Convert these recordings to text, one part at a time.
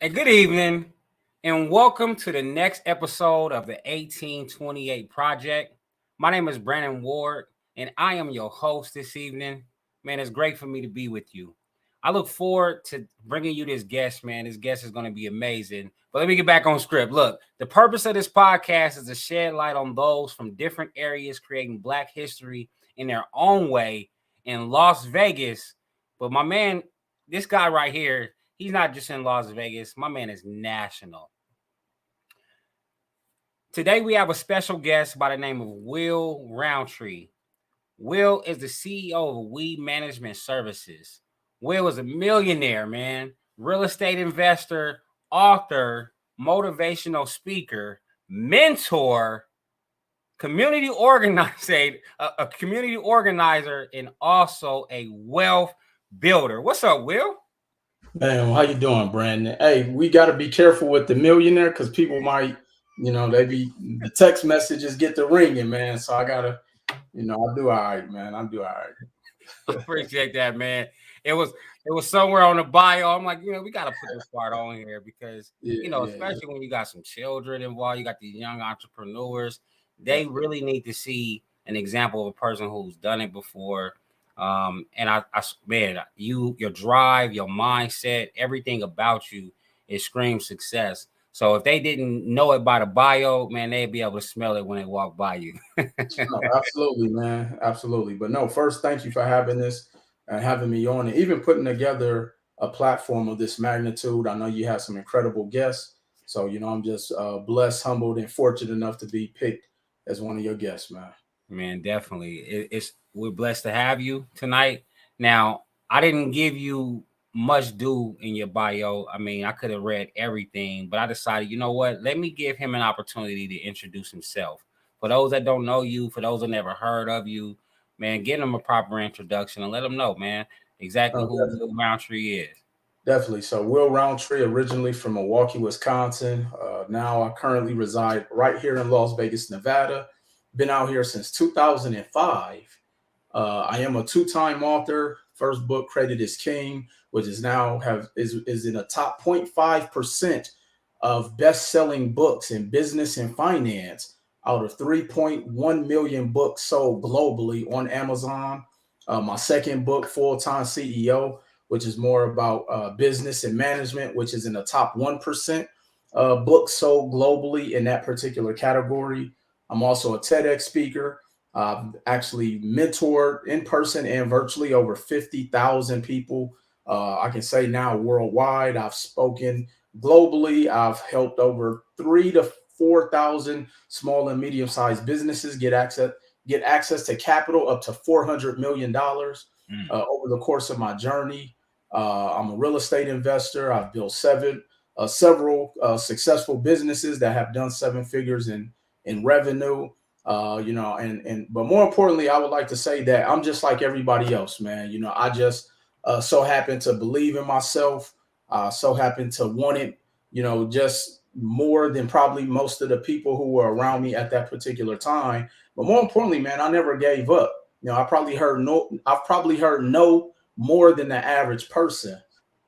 And good evening, and welcome to the next episode of the 1828 Project. My name is Brandon Ward, and I am your host this evening. Man, it's great for me to be with you. I look forward to bringing you this guest, man. This guest is going to be amazing. But let me get back on script. Look, the purpose of this podcast is to shed light on those from different areas creating Black history in their own way in Las Vegas. But my man, this guy right here, he's not just in Las Vegas. My man is national. Today, we have a special guest by the name of Will Roundtree. Will is the CEO of We Management Services. Will is a millionaire, man, real estate investor, author, motivational speaker, mentor, community organizer, a community organizer, and also a wealth builder. What's up, Will? Man, how you doing, Brandon? Hey, we got to be careful with the millionaire because people might, the text messages get the ringing, man. So I gotta, I do all right, man. I do all right. Appreciate that, man. It was somewhere on the bio. I'm like, we got to put this part on here because, especially when you got some children involved, you got these young entrepreneurs, they really need to see an example of a person who's done it before. And man, your drive, your mindset, everything about you, it screams success. So if they didn't know it by the bio, man, they'd be able to smell it when they walk by you. No, absolutely, man. Absolutely. But no, first, thank you for having this and having me on and even putting together a platform of this magnitude. I know you have some incredible guests. So, I'm just blessed, humbled, and fortunate enough to be picked as one of your guests, man. Man, definitely. We're blessed to have you tonight. Now, I didn't give you much due in your bio. I mean, I could have read everything, but I decided, you know what? Let me give him an opportunity to introduce himself. For those that don't know you, for those that never heard of you, man, give them a proper introduction and let them know, man, exactly who Will Roundtree is. Definitely. So Will Roundtree, originally from Milwaukee, Wisconsin. Now I currently reside right here in Las Vegas, Nevada. Been out here since 2005. I am a two-time author. First book, Credit is King, which is now is in the top 0.5% of best-selling books in business and finance out of 3.1 million books sold globally on Amazon. My second book, Full-Time CEO, which is more about business and management, which is in the top 1% books sold globally in that particular category. I'm also a TEDx speaker. I've actually mentored in person and virtually over 50,000 people. I can say now worldwide. I've spoken globally. I've helped over 3,000 to 4,000 small and medium-sized businesses get access to capital up to $400 million over the course of my journey. I'm a real estate investor. I've built several successful businesses that have done seven figures in revenue. But more importantly, I would like to say that I'm just like everybody else, man. I just so happen to believe in myself. So happen to want it, just more than probably most of the people who were around me at that particular time. But more importantly, man, I never gave up. I've probably heard no more than the average person,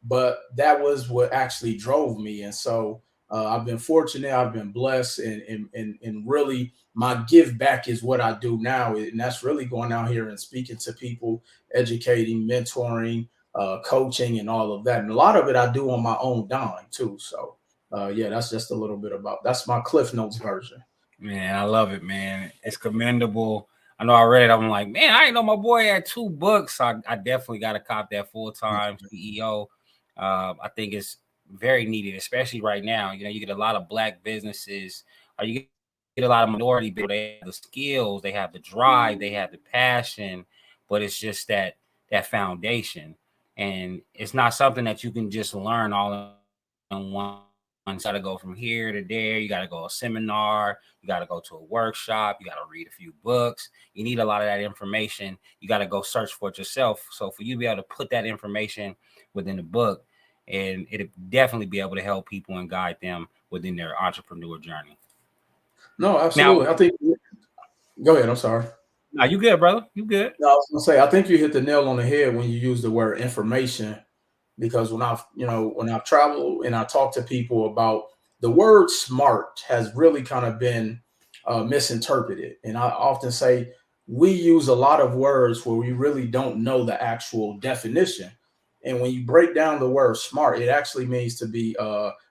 but that was what actually drove me. And so I've been fortunate, I've been blessed, and really my give back is what I do now. And that's really going out here and speaking to people, educating, mentoring, coaching, and all of that. And a lot of it I do on my own dime too. So that's just a little bit that's my Cliff Notes version. Man, I love it, man. It's commendable. I know I read it. I'm like, man, I didn't know my boy had two books. I definitely got to cop that Full-Time CEO. I think it's very needed, especially right now. You get a lot of Black businesses, or you get a lot of minority people. They have the skills, they have the drive, they have the passion, but it's just that foundation. And it's not something that you can just learn all in one. You got to go from here to there. You got to go to a seminar. You got to go to a workshop. You got to read a few books. You need a lot of that information. You got to go search for it yourself. So for you to be able to put that information within the book, and it'll definitely be able to help people and guide them within their entrepreneur journey. No, absolutely. Now, I think. Go ahead. I'm sorry. No, you good, brother. You good. No, I was gonna say I think you hit the nail on the head when you use the word information. because when I've traveled and I talk to people about the word smart has really kind of been misinterpreted. And I often say we use a lot of words where we really don't know the actual definition. And when you break down the word smart, it actually means to be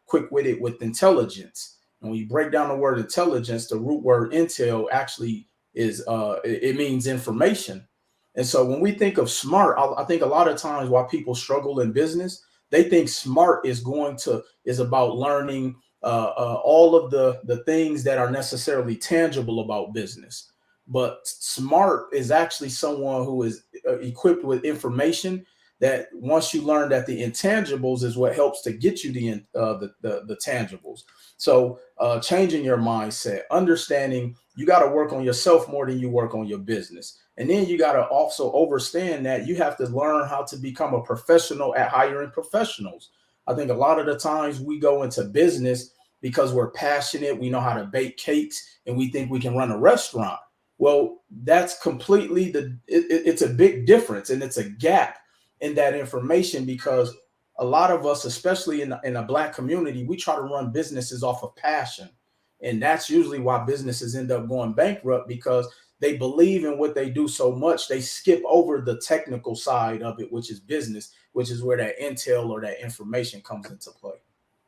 quick-witted with intelligence. And when you break down the word intelligence, the root word intel actually is it means information. And so when we think of smart, I think a lot of times why people struggle in business, they think smart is about learning all of the things that are necessarily tangible about business. But smart is actually someone who is equipped with information that once you learn that the intangibles is what helps to get you the tangibles. So changing your mindset, understanding you got to work on yourself more than you work on your business. And then you got to also understand that you have to learn how to become a professional at hiring professionals. I think a lot of the times we go into business because we're passionate, we know how to bake cakes, and we think we can run a restaurant. Well, that's completely it's a big difference, and it's a gap in that information, because a lot of us, especially in a Black community, we try to run businesses off of passion. And that's usually why businesses end up going bankrupt, because they believe in what they do so much, they skip over the technical side of it, which is business, which is where that intel or that information comes into play.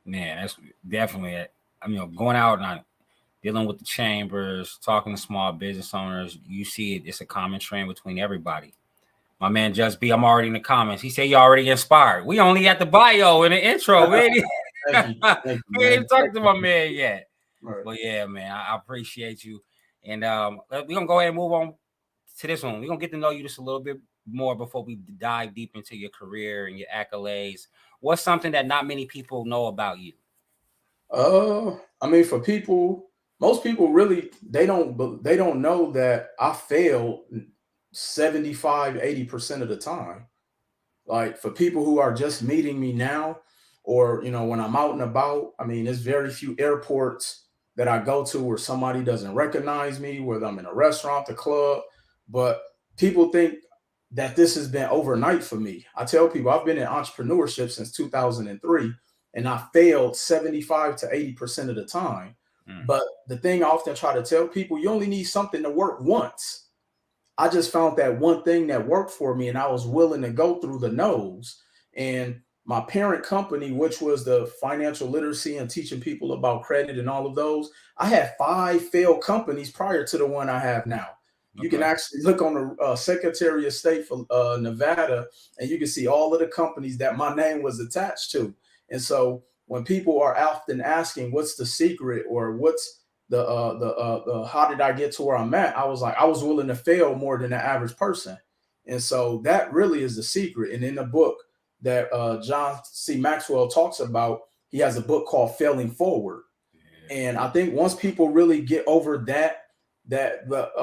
Man, that's definitely it. I mean, going out and dealing with the chambers, talking to small business owners, you see it. It's a common trend between everybody. My man Just B, I'm already in the comments. He said you already inspired. We only at the bio in the intro. Thank you. Thank you, We ain't man. even talking to my man yet. Right. But yeah, man, I appreciate you. And we're gonna go ahead and move on to this one. We're gonna get to know you just a little bit more before we dive deep into your career and your accolades. What's something that not many people know about you? I mean, for people, most people really they don't know that I fail 75-80% of the time. Like, for people who are just meeting me now, or when I'm out and about, I mean, there's very few airports that I go to where somebody doesn't recognize me, whether I'm in a restaurant, the club. But people think that this has been overnight for me. I tell people I've been in entrepreneurship since 2003, and I failed 75 to 80% of the time. But the thing I often try to tell people, you only need something to work once. I just found that one thing that worked for me, and I was willing to go through the no's. And my parent company, which was the financial literacy and teaching people about credit and all of those, I had 5 failed companies prior to the one I have now. You can actually look on the Secretary of State for Nevada, and you can see all of the companies that my name was attached to. And so when people are often asking, what's the secret, or what's the how did I get to where I'm at? I was like, I was willing to fail more than the average person. And so that really is the secret. And in the book that John C. Maxwell talks about, he has a book called Failing Forward. And I think once people really get over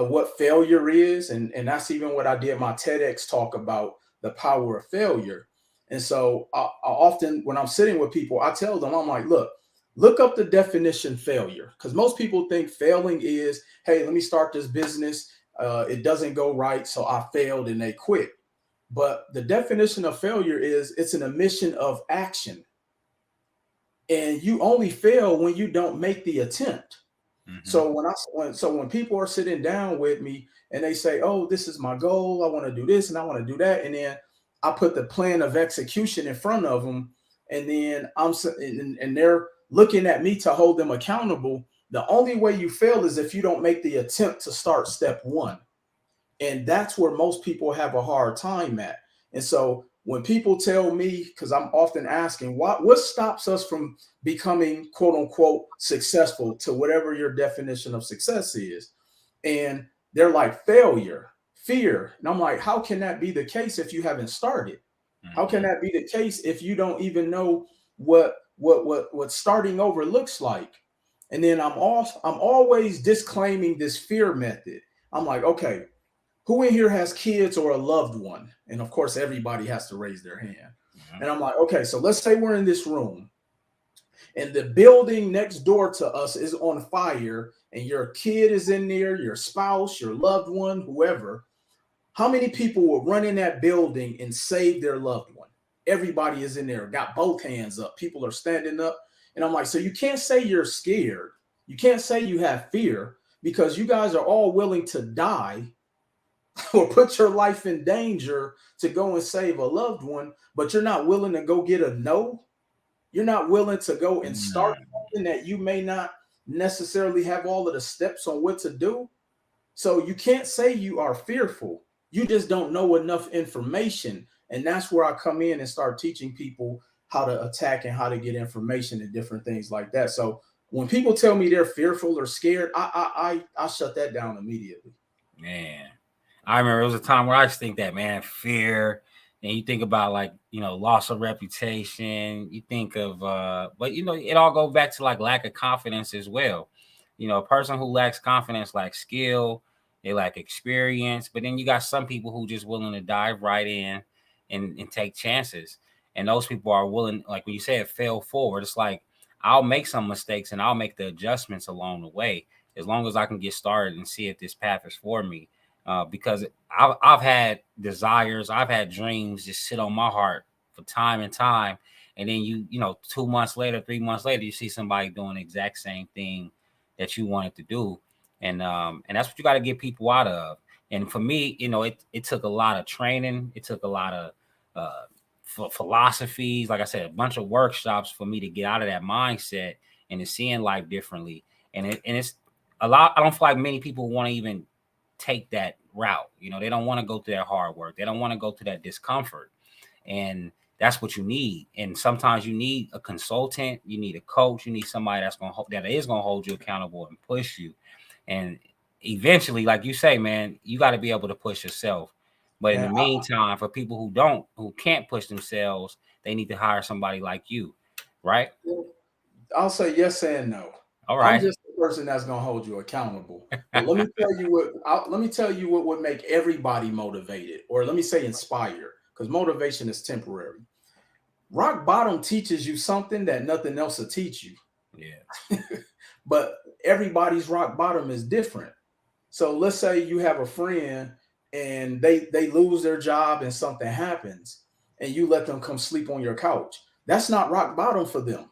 what failure is, and that's even what I did my TEDx talk about, the power of failure. And so I often, when I'm sitting with people, I tell them, I'm like, look up the definition failure, because most people think failing is, hey, let me start this business. It doesn't go right, so I failed and they quit. But the definition of failure is it's an omission of action. And you only fail when you don't make the attempt. So when people are sitting down with me and they say, "Oh, this is my goal. I want to do this and I want to do that," and then I put the plan of execution in front of them, and then and they're looking at me to hold them accountable. The only way you fail is if you don't make the attempt to start step one. And that's where most people have a hard time at. And so when people tell me, because I'm often asking, what stops us from becoming quote unquote successful, to whatever your definition of success is? And they're like, failure, fear. And I'm like, how can that be the case if you haven't started? How can that be the case if you don't even know what starting over looks like? And then I'm always disclaiming this fear method. I'm like, okay, who in here has kids or a loved one? And of course, everybody has to raise their hand. And I'm like, okay, so let's say we're in this room and the building next door to us is on fire, and your kid is in there, your spouse, your loved one, whoever. How many people will run in that building and save their loved one? everybody is in there, got both hands up. People are standing up. And I'm like, so you can't say you're scared. You can't say you have fear because you guys are all willing to die or put your life in danger to go and save a loved one, but you're not willing to go get a no. You're not willing to go and start something that you may not necessarily have all of the steps on what to do. So you can't say you are fearful. You just don't know enough information. And that's where I come in and start teaching people how to attack and how to get information and different things like that. So when people tell me they're fearful or scared, I shut that down immediately. Man, I remember it was a time where I just think that, man, fear. And you think about like, loss of reputation. You think of, but it all goes back to like lack of confidence as well. A person who lacks confidence lacks skill, they lack experience. But then you got some people who just willing to dive right in and take chances. And those people are willing, like when you said, fail forward. It's like I'll make some mistakes and I'll make the adjustments along the way as long as I can get started and see if this path is for me. Because I've had desires, I've had dreams just sit on my heart for time and time. And then 2 months later, 3 months later, you see somebody doing the exact same thing that you wanted to do. And that's what you got to get people out of. And for me, it took a lot of training. It took a lot of philosophies, like I said, a bunch of workshops for me to get out of that mindset and to seeing life differently. And it's a lot. I don't feel like many people want to even take that route. They don't want to go through that hard work. They don't want to go through that discomfort. And that's what you need. And sometimes you need a consultant, you need a coach, you need somebody that is going to hold you accountable and push you. And eventually, like you say, man, you got to be able to push yourself. But in the meantime, for people who can't push themselves, they need to hire somebody like you, right? I'll say yes and no. All right. I'm just the person that's gonna hold you accountable. But let me tell you what would make everybody motivated, or let me say inspired, because motivation is temporary. Rock bottom teaches you something that nothing else will teach you. Yeah. But everybody's rock bottom is different. So let's say you have a friend and they lose their job and something happens, and you let them come sleep on your couch. That's not rock bottom for them.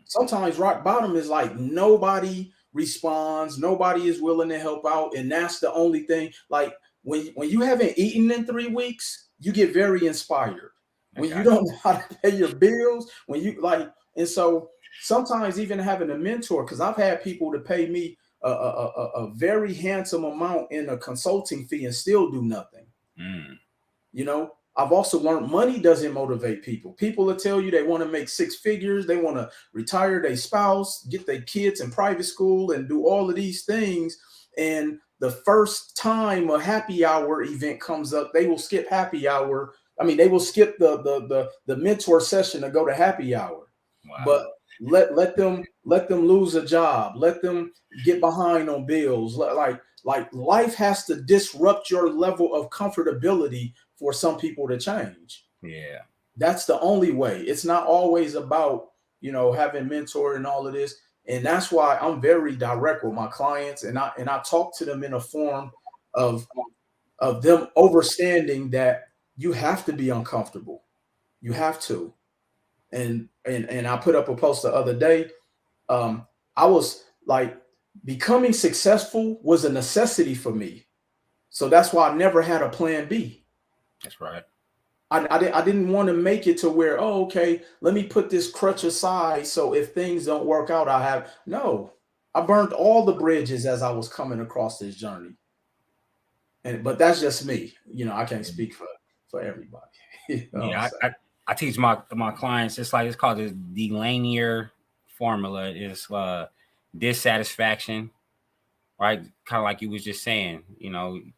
Sometimes rock bottom is like nobody responds, nobody is willing to help out, and that's the only thing. Like when you haven't eaten in 3 weeks, you get very inspired. When you don't know how to pay your bills, when you like, and so sometimes even having a mentor, because I've had people to pay me a very handsome amount in a consulting fee and still do nothing. I've also learned money doesn't motivate people. People will tell you they want to make 6 figures. They want to retire their spouse, get their kids in private school, and do all of these things. And the first time a happy hour event comes up, they will skip happy hour. I mean, they will skip the mentor session to go to happy hour. Wow. But let them lose a job. Let them get behind on bills. Like life has to disrupt your level of comfortability for some people to change. Yeah. That's the only way. It's not always about, having mentor and all of this. And that's why I'm very direct with my clients, and I talk to them in a form of them understanding that you have to be uncomfortable. You have to. And I put up a post the other day. I was like, becoming successful was a necessity for me. So that's why I never had a plan B. That's right. I didn't want to make it to where, okay, let me put this crutch aside. So if things don't work out, I burned all the bridges as I was coming across this journey. But that's just me. I can't speak for everybody. I teach my clients, it's called the linear formula. Is dissatisfaction, right? Kind of like you was just saying,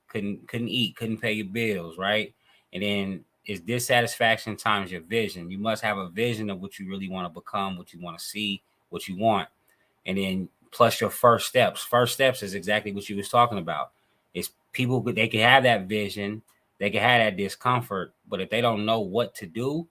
couldn't eat, couldn't pay your bills, right? And then it's dissatisfaction times your vision. You must have a vision of what you really want to become, what you want to see, what you want. And then plus your first steps. First steps is exactly what you was talking about. It's people, they can have that vision, they can have that discomfort, but if they don't know what to do,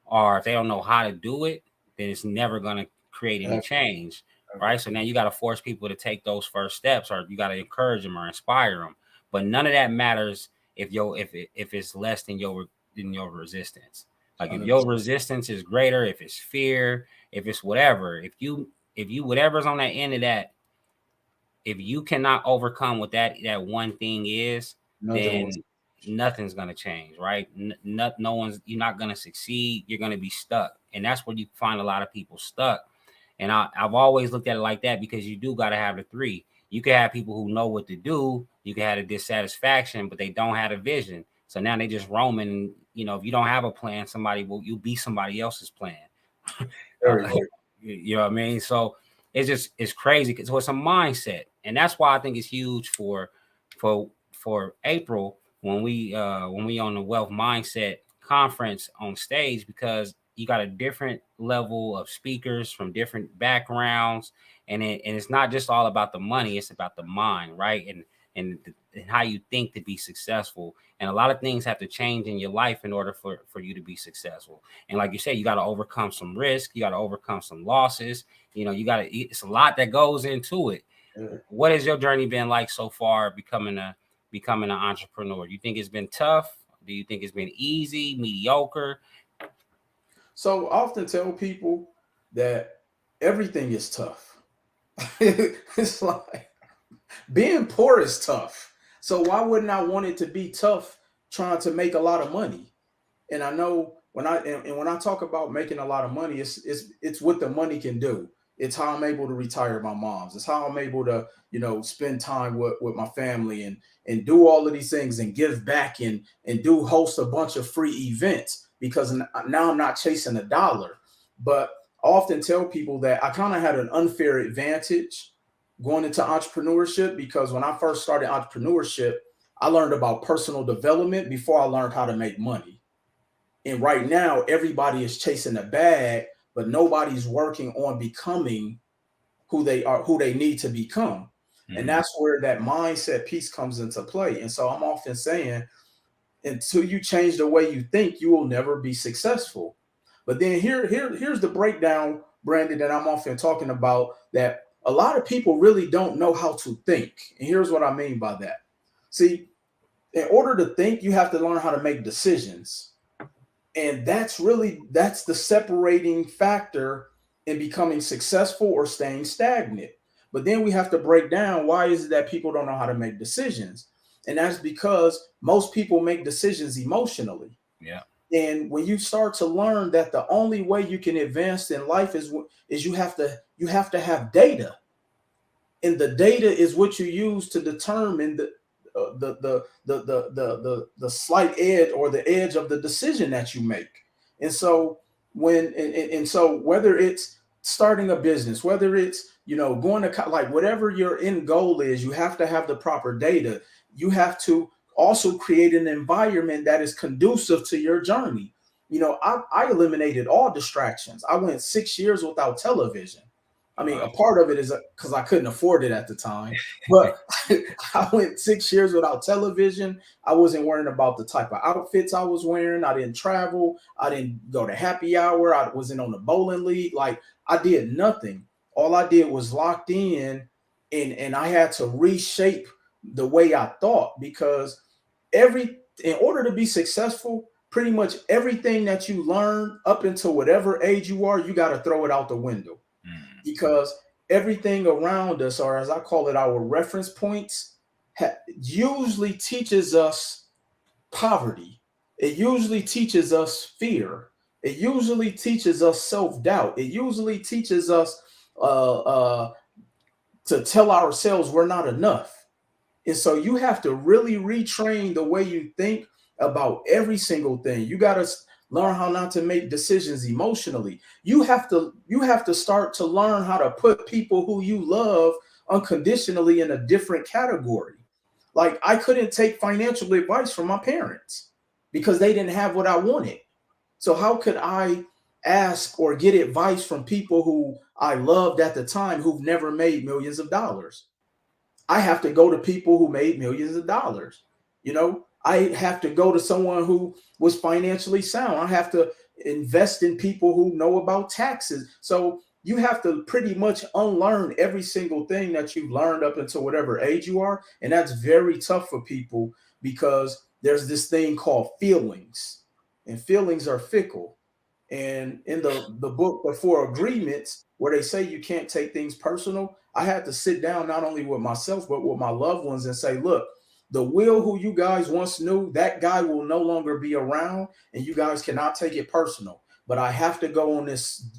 or if they don't know how to do it, then it's never going to create any change, right? So now you got to force people to take those first steps, or you got to encourage them or inspire them. But none of that matters if it's less than your resistance. Like if your 100%. resistance is greater, if it's fear, if it's whatever, if you whatever's on that end of that, if you cannot overcome what that one thing is, Nothing was. then nothing's gonna change, right? No one's you're not gonna succeed. You're gonna be stuck, and that's where you find a lot of people stuck. And I've always looked at it like that because you do got to have the three. You can have people who know what to do. You can have a dissatisfaction, but they don't have a vision. So now they just roaming. You know, if you don't have a plan, somebody will you be somebody else's plan. Very, very. You know what I mean? So it's crazy. So it's a mindset, and that's why I think it's huge for April when we on the wealth mindset conference on stage, because you got a different level of speakers from different backgrounds, and it's not just all about the money, it's about the mind, right? And how you think to be successful. And a lot of things have to change in your life in order for you to be successful. And like you said, you got to overcome some risk, you got to overcome some losses. You know, it's a lot that goes into it. Yeah. What has your journey been like so far becoming an entrepreneur? Do you think it's been tough? Do you think it's been easy, mediocre? So I often tell people that everything is tough. It's like being poor is tough. So why wouldn't I want it to be tough trying to make a lot of money? And I know when I talk about making a lot of money, it's what the money can do. It's how I'm able to retire my moms. It's how I'm able to, spend time with my family and do all of these things and give back and do host a bunch of free events, because now I'm not chasing a dollar. But I often tell people that I kind of had an unfair advantage going into entrepreneurship, because when I first started entrepreneurship, I learned about personal development before I learned how to make money. And right now, everybody is chasing a bag, but nobody's working on becoming who they are, who they need to become. Mm-hmm. And that's where that mindset piece comes into play. And so I'm often saying, until you change the way you think, you will never be successful. But then here's the breakdown, Brandon, that I'm often talking about, that a lot of people really don't know how to think. And here's what I mean by that. See, in order to think, you have to learn how to make decisions. And that's the separating factor in becoming successful or staying stagnant. But then we have to break down, why is it that people don't know how to make decisions? And that's because most people make decisions emotionally. Yeah. And when you start to learn that the only way you can advance in life is you have to have data, and the data is what you use to determine the slight edge or the edge of the decision that you make. And so so whether it's starting a business, whether it's going to like whatever your end goal is, you have to have the proper data. You have to also create an environment that is conducive to your journey. I eliminated all distractions. I went 6 years without television. I mean, a part of it is because I couldn't afford it at the time, but I went 6 years without television. I wasn't worrying about the type of outfits I was wearing. I didn't travel. I didn't go to happy hour. I wasn't on the bowling league. Like, I did nothing. All I did was locked in, and I had to reshape the way I thought, because in order to be successful, pretty much everything that you learn up until whatever age you are, you got to throw it out the window. Because everything around us, or as I call it, our reference points, usually teaches us poverty. It usually teaches us fear. It usually teaches us self-doubt. It usually teaches us to tell ourselves we're not enough. And so you have to really retrain the way you think about every single thing. You got to learn how not to make decisions emotionally. You have to start to learn how to put people who you love unconditionally in a different category. Like, I couldn't take financial advice from my parents because they didn't have what I wanted. So how could I ask or get advice from people who I loved at the time who've never made millions of dollars? I have to go to people who made millions of dollars. I have to go to someone who was financially sound. I have to invest in people who know about taxes. So you have to pretty much unlearn every single thing that you've learned up until whatever age you are. And that's very tough for people, because there's this thing called feelings. and feelings are fickle. And in the book, The Four Agreements, where they say you can't take things personal, I had to sit down not only with myself, but with my loved ones and say, look, the Will who you guys once knew, that guy will no longer be around, and you guys cannot take it personal. But I have to go on this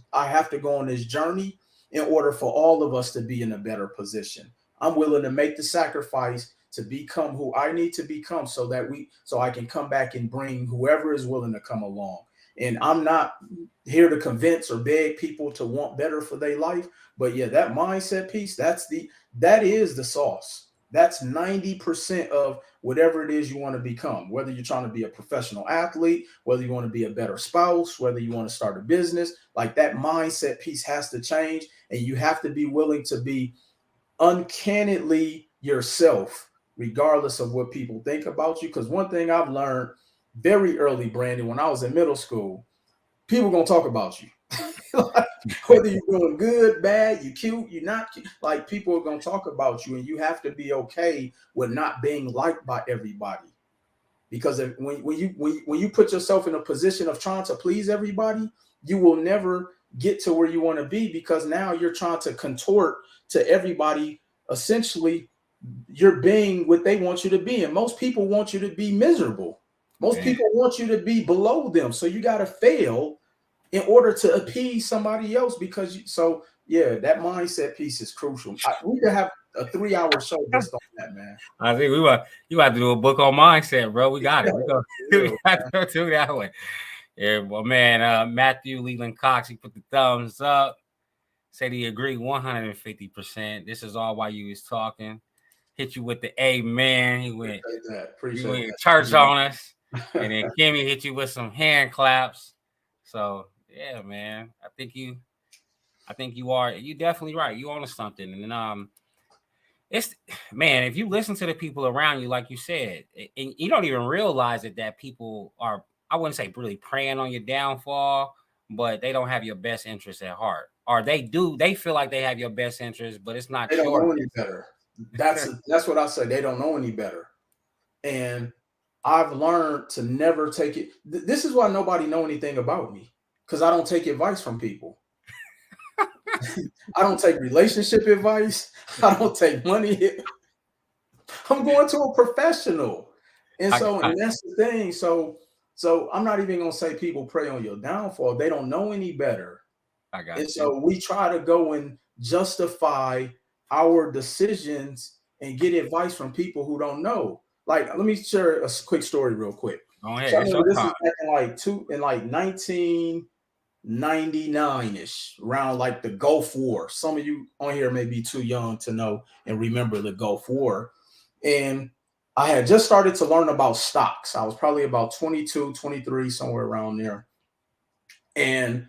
journey in order for all of us to be in a better position. I'm willing to make the sacrifice to become who I need to become so I can come back and bring whoever is willing to come along. And I'm not here to convince or beg people to want better for their life. But yeah, that mindset piece, that is the sauce. That's 90% of whatever it is you want to become, whether you're trying to be a professional athlete, whether you want to be a better spouse, whether you want to start a business, like that mindset piece has to change. And you have to be willing to be uncannily yourself, regardless of what people think about you. Because one thing I've learned very early, Brandon, when I was in middle school, people gonna talk about you. Like, whether you're doing good, bad, you cute, you're not cute, like people are gonna talk about you, and you have to be okay with not being liked by everybody. Because when you put yourself in a position of trying to please everybody, you will never get to where you want to be, because now you're trying to contort to everybody. Essentially, you're being what they want you to be, and most people want you to be miserable. Most people want you to be below them. So you got to fail in order to appease somebody else, yeah, that mindset piece is crucial. We could have a 3-hour show just on that, man. I think you got to do a book on mindset, bro. We got it. We got to do that one. Yeah, well, man, Matthew Leland Cox, he put the thumbs up, said he agreed 150%. This is all while you was talking. Hit you with the amen. He went church on us. And then Kimmy hit you with some hand claps. So yeah, man, I think you definitely right. You on something. And it's, man, if you listen to the people around you, like you said, and you don't even realize that people are, I wouldn't say really preying on your downfall, but they don't have your best interest at heart. Or they do, they feel like they have your best interest, but it's not. They don't know any better. That's what I say. They don't know any better. And I've learned to never take it. This is why nobody know anything about me, because I don't take advice from people. I don't take relationship advice. I don't take money. I'm going to a professional. And that's the thing. So I'm not even going to say people prey on your downfall. They don't know any better. So we try to go and justify our decisions and get advice from people who don't know. Like, let me share a quick story real quick. Go ahead. So this is back in 1999-ish, around like the Gulf War. Some of you on here may be too young to know and remember the Gulf War. And I had just started to learn about stocks. I was probably about 22, 23, somewhere around there. And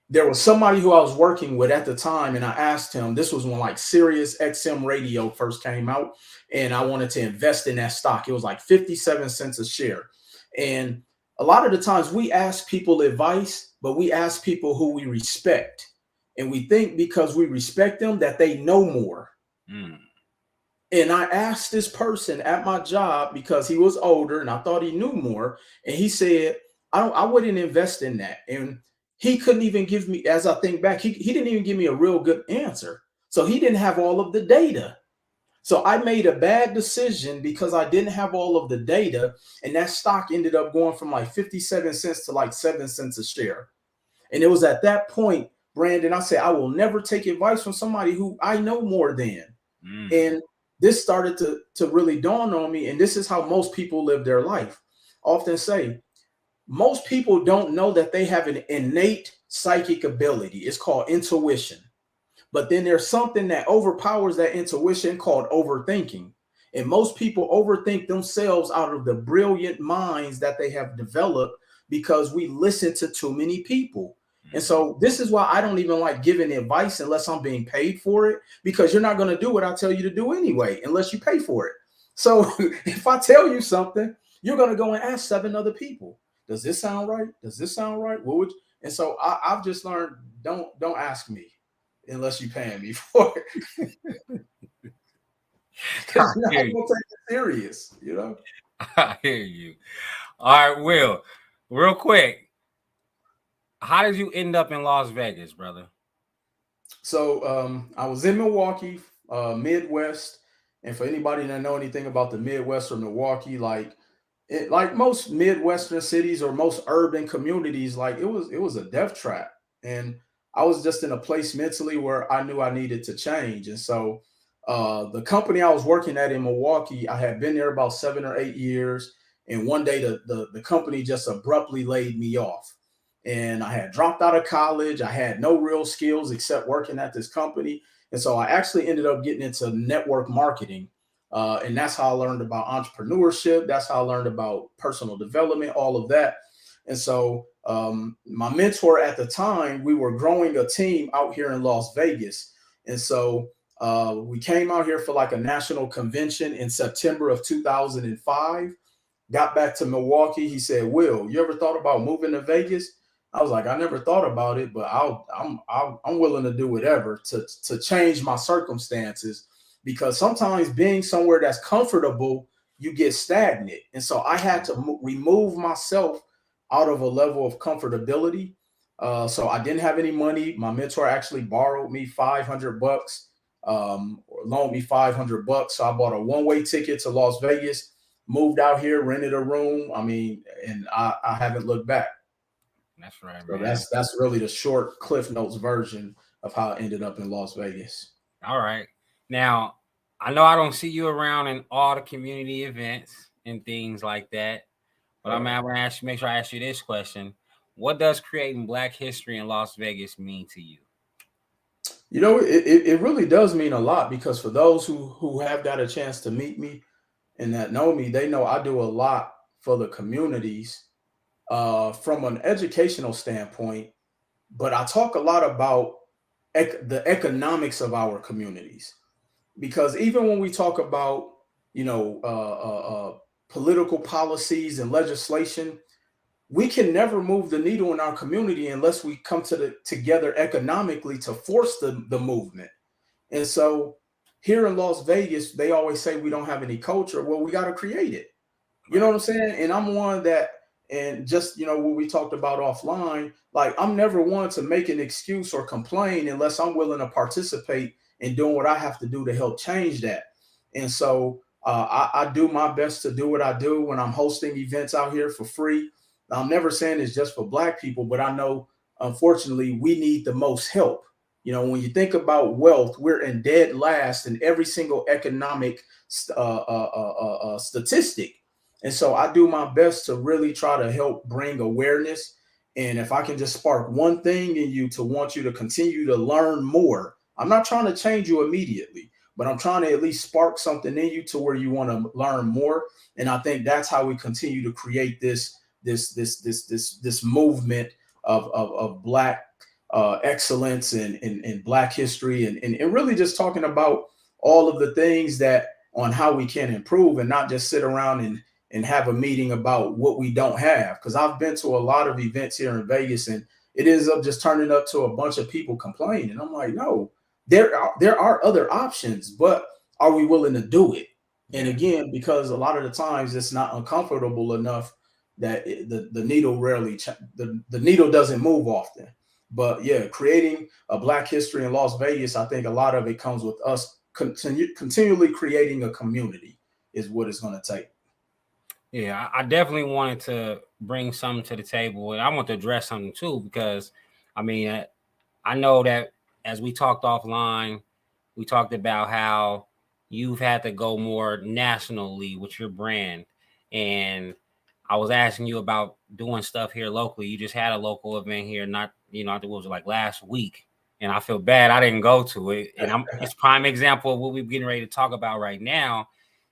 there was somebody who I was working with at the time, and I asked him, this was when like Sirius XM radio first came out, and I wanted to invest in that stock. It was like 57 cents a share. And a lot of the times we ask people advice, but we ask people who we respect. And we think because we respect them that they know more. And I asked this person at my job because he was older and I thought he knew more. And he said, I wouldn't invest in that. And he couldn't even give me, as I think back, he didn't even give me a real good answer. So he didn't have all of the data. So I made a bad decision because I didn't have all of the data. And that stock ended up going from like 57 cents to like 7 cents a share. And it was at that point, Brandon, I said, I will never take advice from somebody who I know more than. And this started to really dawn on me. And this is how most people live their life. I often say, most people don't know that they have an innate psychic ability. It's called intuition. But then there's something that overpowers that intuition called overthinking. And most people overthink themselves out of the brilliant minds that they have developed because we listen to too many people. And so this is why I don't even like giving advice unless I'm being paid for it, because you're not going to do what I tell you to do anyway, unless you pay for it. So if I tell you something, you're going to go and ask 7 other people. Does this sound right? Does this sound right? What would? And so I've just learned, don't ask me unless you're paying me for it. Because I'm going to take it serious, you know? I hear you. All right, Will. Real quick, how did you end up in Las Vegas, brother? So I was in Milwaukee, Midwest, and for anybody that know anything about the Midwest or Milwaukee, like most Midwestern cities or most urban communities, like it was a death trap, and I was just in a place mentally where I knew I needed to change, and so the company I was working at in Milwaukee, I had been there about 7 or 8 years, and one day the company just abruptly laid me off, and I had dropped out of college. I had no real skills except working at this company, and so I actually ended up getting into network marketing. And that's how I learned about entrepreneurship. That's how I learned about personal development, all of that. And so, my mentor at the time, we were growing a team out here in Las Vegas. And so, we came out here for like a national convention in September of 2005. Got back to Milwaukee. He said, "Will, you ever thought about moving to Vegas?" I was like, "I never thought about it, but I'm willing to do whatever to change my circumstances, because sometimes being somewhere that's comfortable, you get stagnant." And so I had to remove myself out of a level of comfortability. So I didn't have any money. My mentor actually borrowed me $500, or loaned me $500. So I bought a one-way ticket to Las Vegas, moved out here, rented a room. I mean, and I haven't looked back. That's right, So man. that's really the short Cliff Notes version of how I ended up in Las Vegas. All right. Now, I know I don't see you around in all the community events and things like that, but I'm Right. going to ask you, make sure I ask you this question. What does creating Black history in Las Vegas mean to you? You know, it really does mean a lot, because for those who have got a chance to meet me and that know me, they know I do a lot for the communities from an educational standpoint, but I talk a lot about the economics of our communities, because even when we talk about, you know, political policies and legislation, we can never move the needle in our community unless we come together economically to force the movement. And so here in Las Vegas, they always say we don't have any culture. Well, we got to create it. You know Right. what I'm saying? And I'm one that, and just, you know, what we talked about offline, like I'm never one to make an excuse or complain unless I'm willing to participate in doing what I have to do to help change that. And so I do my best to do what I do when I'm hosting events out here for free. I'm never saying it's just for Black people, but I know, unfortunately, we need the most help. You know, when you think about wealth, we're in dead last in every single economic statistic. And so I do my best to really try to help bring awareness. And if I can just spark one thing in you to want you to continue to learn more, I'm not trying to change you immediately, but I'm trying to at least spark something in you to where you want to learn more. And I think that's how we continue to create this movement of Black excellence and Black history, and really just talking about all of the things that on how we can improve, and not just sit around and have a meeting about what we don't have. Because I've been to a lot of events here in Vegas, and it ends up just turning up to a bunch of people complaining. I'm like, no, there are other options, but are we willing to do it? And Yeah. again, because a lot of the times it's not uncomfortable enough that the needle the needle doesn't move often. But yeah, creating a Black history in Las Vegas, I think a lot of it comes with us continually creating a community is what it's going to take. Yeah, I definitely wanted to bring something to the table, and I want to address something too because, I mean, I know that as we talked offline, we talked about how you've had to go more nationally with your brand, and I was asking you about doing stuff here locally. You just had a local event here, not I think it was like last week, and I feel bad I didn't go to it. And it's prime example of what we're getting ready to talk about right now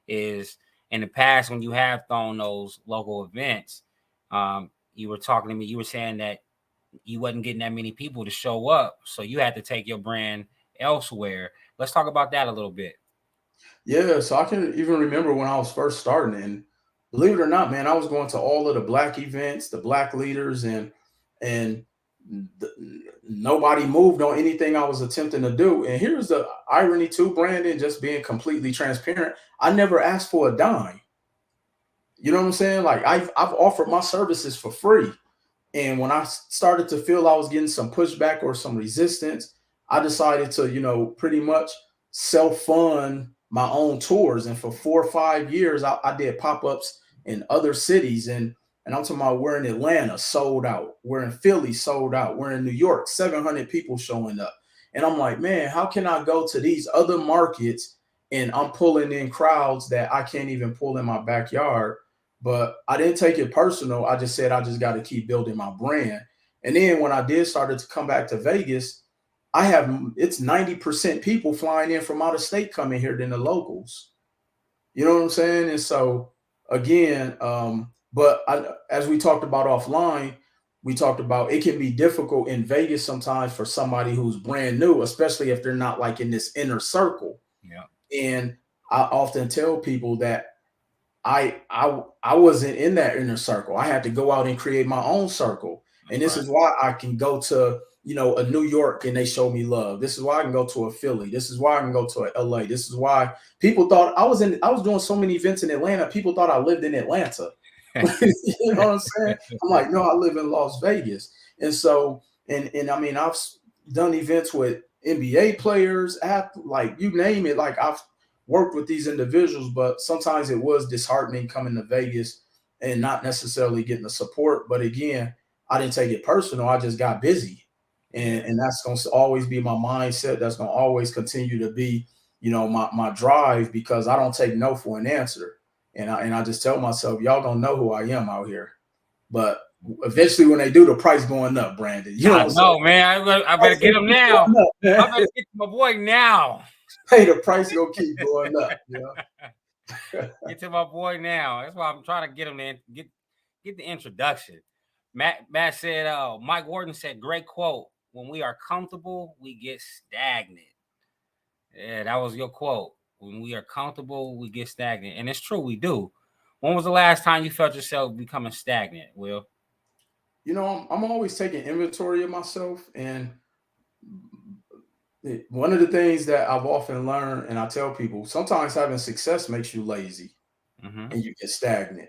is in the past when you have thrown those local events, you were talking to me, you were saying that you wasn't getting that many people to show up, so you had to take your brand elsewhere. Let's talk about that a little bit. Yeah, so I can even remember when I was first starting, and believe it or not, man, I was going to all of the Black events, the Black leaders, and nobody moved on anything I was attempting to do. And here's the irony too, Brandon, just being completely transparent. I never asked for a dime. You know what I'm saying? Like I've offered my services for free. And when I started to feel I was getting some pushback or some resistance, I decided to, pretty much self fund my own tours. And for 4 or 5 years, I did pop ups in other cities. And I'm talking about we're in Atlanta, sold out. We're in Philly, sold out. We're in New York, 700 people showing up. And I'm like, man, how can I go to these other markets and I'm pulling in crowds that I can't even pull in my backyard? But I didn't take it personal. I just said I just got to keep building my brand. And then when I did started to come back to Vegas, it's 90% people flying in from out of state coming here than the locals. You know what I'm saying? And so again, as we talked about offline, we talked about it can be difficult in Vegas sometimes for somebody who's brand new, especially if they're not like in this inner circle. Yeah. And I often tell people that I wasn't in that inner circle. I had to go out and create my own circle. And this is why I can go to, a New York and they show me love. This is why I can go to a Philly. This is why I can go to a LA. This is why people thought I was doing so many events in Atlanta. People thought I lived in Atlanta. You know what I'm saying? I'm like, no, I live in Las Vegas. And so, and I mean, I've done events with NBA players, like you name it. Like I've worked with these individuals, but sometimes it was disheartening coming to Vegas and not necessarily getting the support. But again, I didn't take it personal. I just got busy. And that's going to always be my mindset. That's going to always continue to be, my drive, because I don't take no for an answer. And I just tell myself, y'all gonna know who I am out here. But eventually, when they do, the price going up, Brandon. You know what I'm saying? Man. I better get him now. I better get to my boy now. Hey, the price gonna keep going up. Get to my boy now. That's why I'm trying to get him in. Get the introduction. Matt said, Mike Wharton said, great quote. When we are comfortable, we get stagnant. Yeah, that was your quote. When we are comfortable, we get stagnant. And it's true, we do. When was the last time you felt yourself becoming stagnant, Will? I'm always taking inventory of myself. And one of the things that I've often learned, and I tell people, sometimes having success makes you lazy and you get stagnant.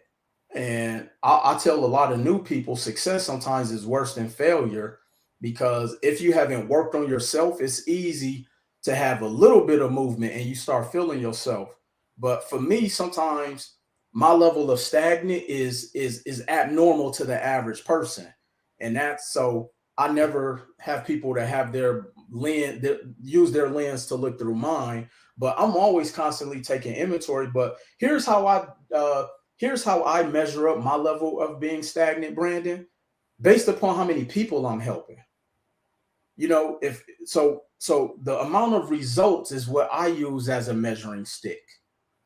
And I tell a lot of new people, success sometimes is worse than failure, because if you haven't worked on yourself, it's easy to have a little bit of movement and you start feeling yourself. But for me, sometimes my level of stagnant is abnormal to the average person. And that's so I never have people that have their lens that use their lens to look through mine, but I'm always constantly taking inventory. But here's how I measure up my level of being stagnant, Brandon, based upon how many people I'm helping. If so the amount of results is what I use as a measuring stick.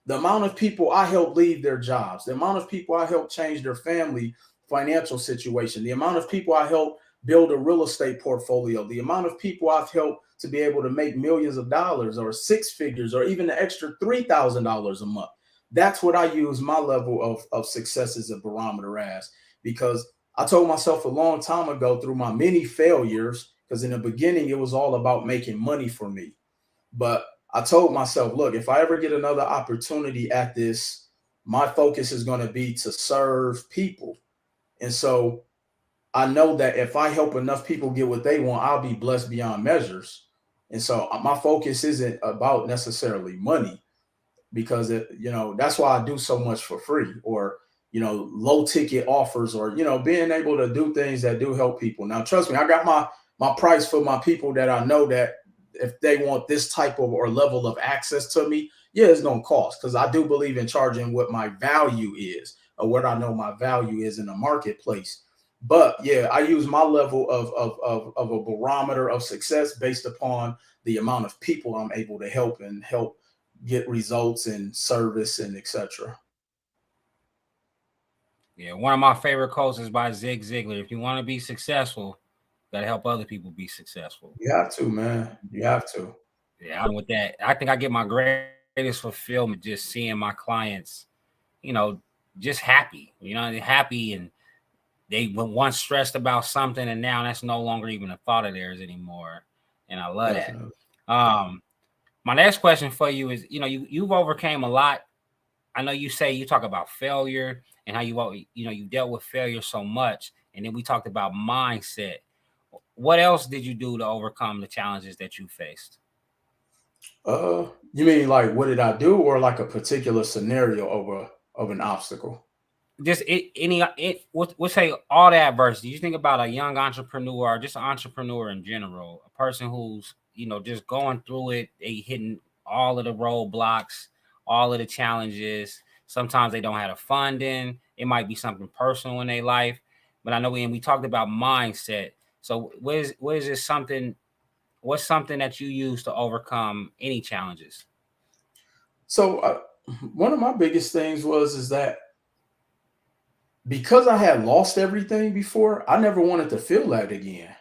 The amount of people I help leave their jobs, the amount of people I help change their family financial situation, the amount of people I help build a real estate portfolio, the amount of people I've helped to be able to make millions of dollars or six figures or even an extra $3,000 a month. That's what I use my level of success as a barometer as, because I told myself a long time ago through my many failures, because in the beginning it was all about making money for me. But I told myself, look, if I ever get another opportunity at this, my focus is going to be to serve people. And so I know that if I help enough people get what they want, I'll be blessed beyond measures. And so my focus isn't about necessarily money, because that's why I do so much for free, or low ticket offers, or being able to do things that do help people. Now trust me, I got my price for my people that I know that if they want this type of or level of access to me, yeah, it's gonna cost, because I do believe in charging what my value is, or what I know my value is in the marketplace. But yeah, I use my level of a barometer of success based upon the amount of people I'm able to help and help get results and service and etc. Yeah, one of my favorite quotes is by Zig Ziglar. If you want to be successful, you got to help other people be successful. You have to, man. You have to. Yeah, I'm with that. I think I get my greatest fulfillment just seeing my clients, just happy. Happy, and they were once stressed about something, and now that's no longer even a thought of theirs anymore. And I love that. My next question for you is, you've overcame a lot I know you say you talk about failure and how you dealt with failure so much, and then we talked about mindset. What else did you do to overcome the challenges that you faced? You mean like what did I do, or like a particular scenario of an obstacle? Just we'll say all the adversity. You think about a young entrepreneur, or just an entrepreneur in general, a person who's just going through it, they hitting all of the roadblocks, all of the challenges. Sometimes they don't have the funding. It might be something personal in their life. But I know we talked about mindset. So what is this something? What's something that you use to overcome any challenges? So one of my biggest things is that because I had lost everything before, I never wanted to feel that again.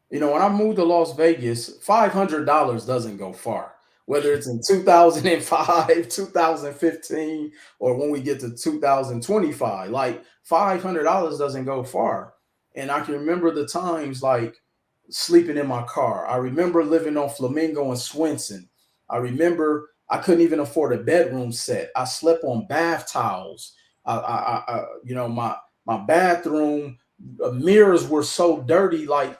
When I moved to Las Vegas, $500 doesn't go far. Whether it's in 2005, 2015, or when we get to 2025, like $500 doesn't go far. And I can remember the times like sleeping in my car. I remember living on Flamingo and Swenson. I remember I couldn't even afford a bedroom set. I slept on bath towels. My bathroom mirrors were so dirty, like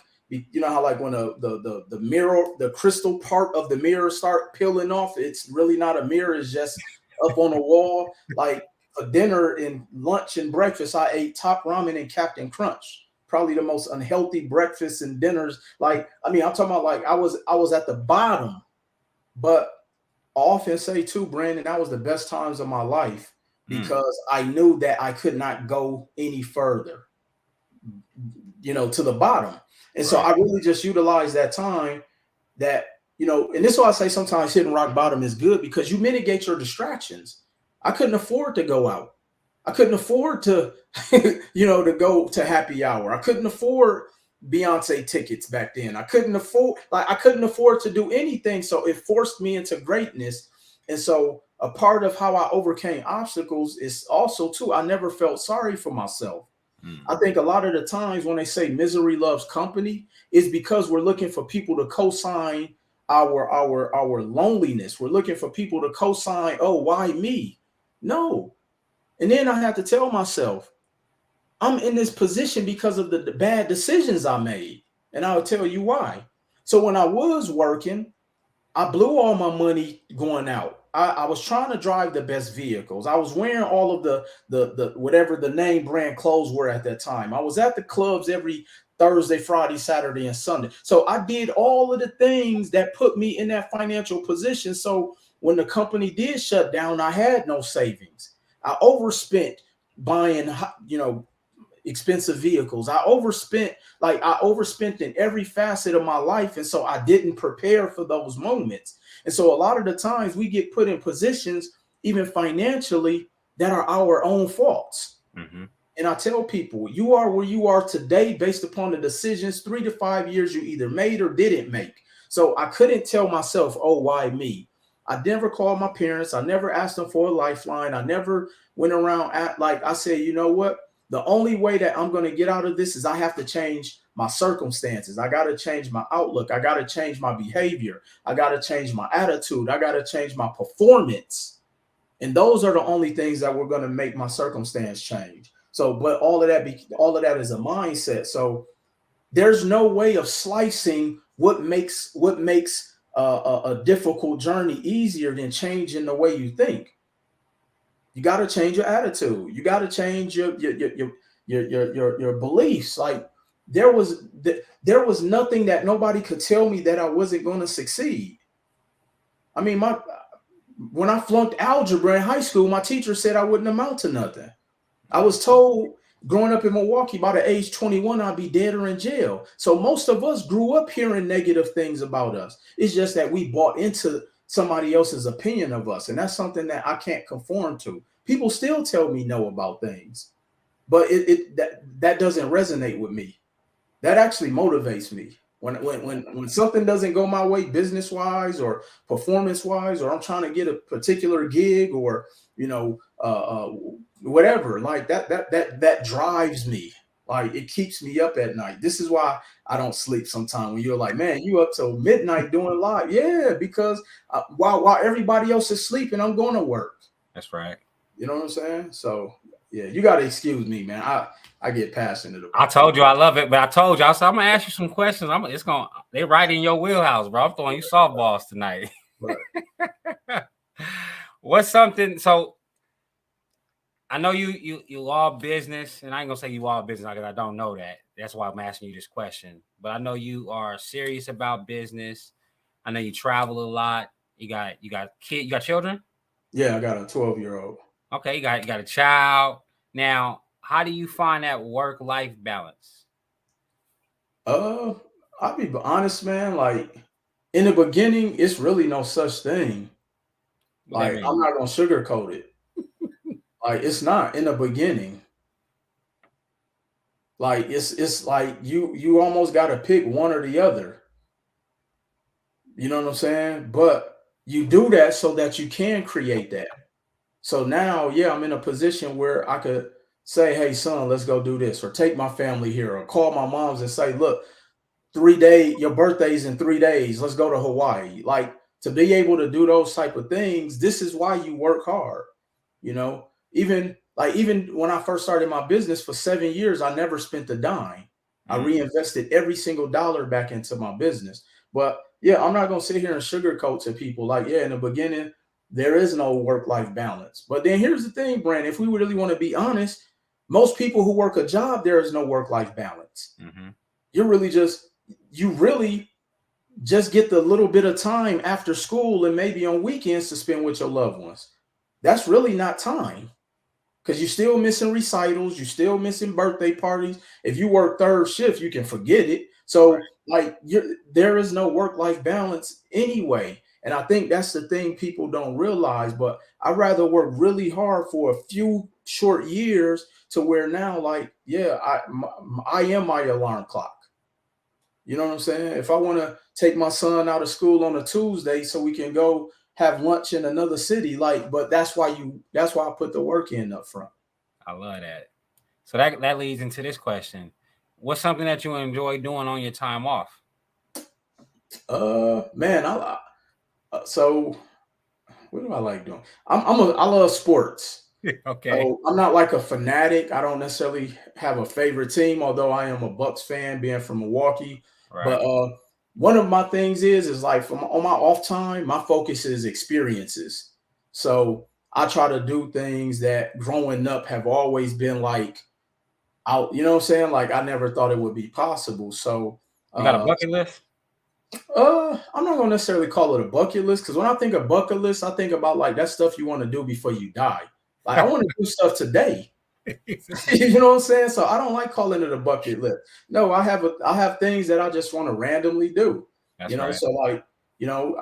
how like when the mirror, the crystal part of the mirror start peeling off, it's really not a mirror, it's just up on a wall. Like for dinner and lunch and breakfast, I ate Top Ramen and Captain Crunch, probably the most unhealthy breakfasts and dinners. Like, I mean, I'm talking about like I was at the bottom, but I often say too, Brandon, that was the best times of my life because I knew that I could not go any further, to the bottom. And so I really just utilized that time that, and this is why I say sometimes hitting rock bottom is good because you mitigate your distractions. I couldn't afford to go out. I couldn't afford to, to go to happy hour. I couldn't afford Beyonce tickets back then. I couldn't afford to do anything. So it forced me into greatness. And so a part of how I overcame obstacles is also too, I never felt sorry for myself. I think a lot of the times when they say misery loves company is because we're looking for people to co-sign our loneliness. We're looking for people to co-sign, oh, why me? No. And then I have to tell myself, I'm in this position because of the bad decisions I made. And I'll tell you why. So when I was working, I blew all my money going out. I was trying to drive the best vehicles. I was wearing all of the whatever the name brand clothes were at that time. I was at the clubs every Thursday, Friday, Saturday, and Sunday. So I did all of the things that put me in that financial position. So when the company did shut down, I had no savings. I overspent buying, expensive vehicles. I overspent in every facet of my life. And so I didn't prepare for those moments. And so a lot of the times we get put in positions, even financially, that are our own faults. Mm-hmm. And I tell people, you are where you are today based upon the decisions 3 to 5 years you either made or didn't make. So I couldn't tell myself, oh, why me? I never called my parents. I never asked them for a lifeline. I never went around I said, you know what? The only way that I'm going to get out of this is I have to change my circumstances. I got to change my outlook. I got to change my behavior. I got to change my attitude. I got to change my performance. And those are the only things that were going to make my circumstance change. So, but all of that is a mindset. So there's no way of slicing what makes a difficult journey easier than changing the way you think. You got to change your attitude. You got to change your beliefs. Like there was nothing that nobody could tell me that I wasn't going to succeed. I mean, when I flunked algebra in high school, my teacher said I wouldn't amount to nothing. I was told growing up in Milwaukee by the age 21, I'd be dead or in jail. So most of us grew up hearing negative things about us. It's just that we bought into somebody else's opinion of us. And that's something that I can't conform to. People still tell me no about things, but that doesn't resonate with me. That actually motivates me. When something doesn't go my way business wise or performance wise, or I'm trying to get a particular gig or, whatever, like that drives me. Like it keeps me up at night. This is why I don't sleep sometimes. When you're like, man, you up till midnight doing live. Yeah, because while everybody else is sleeping, I'm going to work. That's right. You know what I'm saying? So yeah, you gotta excuse me, man. I get passionate I about told you I love it, but I told you I said I'm gonna ask you some questions. They right in your wheelhouse, bro. I'm throwing you softballs tonight. Right. What's something? So I know you all business, and I ain't gonna say you all business because I don't know that. That's why I'm asking you this question. But I know you are serious about business. I know you travel a lot. You got children. Yeah, I got a 12-year-old. Okay, you got a child. Now, how do you find that work life balance? Uh, I'll be honest, man. Like in the beginning, it's really no such thing. What that Like I'm mean? not gonna sugarcoat it. Like it's not in the beginning. Like it's like you almost got to pick one or the other. You know what I'm saying? But you do that so that you can create that. So now, yeah, I'm in a position where I could say, "Hey, son, let's go do this," or take my family here, or call my moms and say, "Look, 3 day, your birthday's in 3 days. Let's go to Hawaii." Like to be able to do those type of things, this is why you work hard. You know, even when I first started my business for 7 years, I never spent a dime. I Mm, reinvested every single dollar back into my business. But yeah, I'm not gonna sit here and sugarcoat to people like, yeah, in the beginning, there is no work-life balance. But then here's the thing, Brand, if we really want to be honest, most people who work a job, there is no work-life balance. mm-hmm. You're really just you really just get the little bit of time after school and maybe on weekends to spend with your loved ones. That's really not time because you're still missing recitals, you're still missing birthday parties. If you work third shift, you can forget it. So, like, there is no work-life balance anyway. And I think that's the thing people don't realize. But I'd rather work really hard for a few short years to where now, like, yeah, I am my alarm clock. You know what I'm saying? If I want to take my son out of school on a Tuesday so we can go have lunch in another city, like, but that's why I put the work in up front. I love that. So that leads into this question: what's something that you enjoy doing on your time off? Man, so what do I like doing? I love sports. Okay, So I'm not like a fanatic. I don't necessarily have a favorite team, although I am a Bucks fan, being from Milwaukee. right. But one of my things is like on my off time, my focus is experiences. So I try to do things that growing up have always been like out. You know what I'm saying? Like I never thought it would be possible. So You got a uh, bucket list? I'm not gonna necessarily call it a bucket list because when I think of bucket list, I think about like that stuff you want to do before you die. Like I want to do stuff today. You know what I'm saying? So I don't like calling it a bucket list. No, I have things that I just want to randomly do. That's You know, right. so like, you know,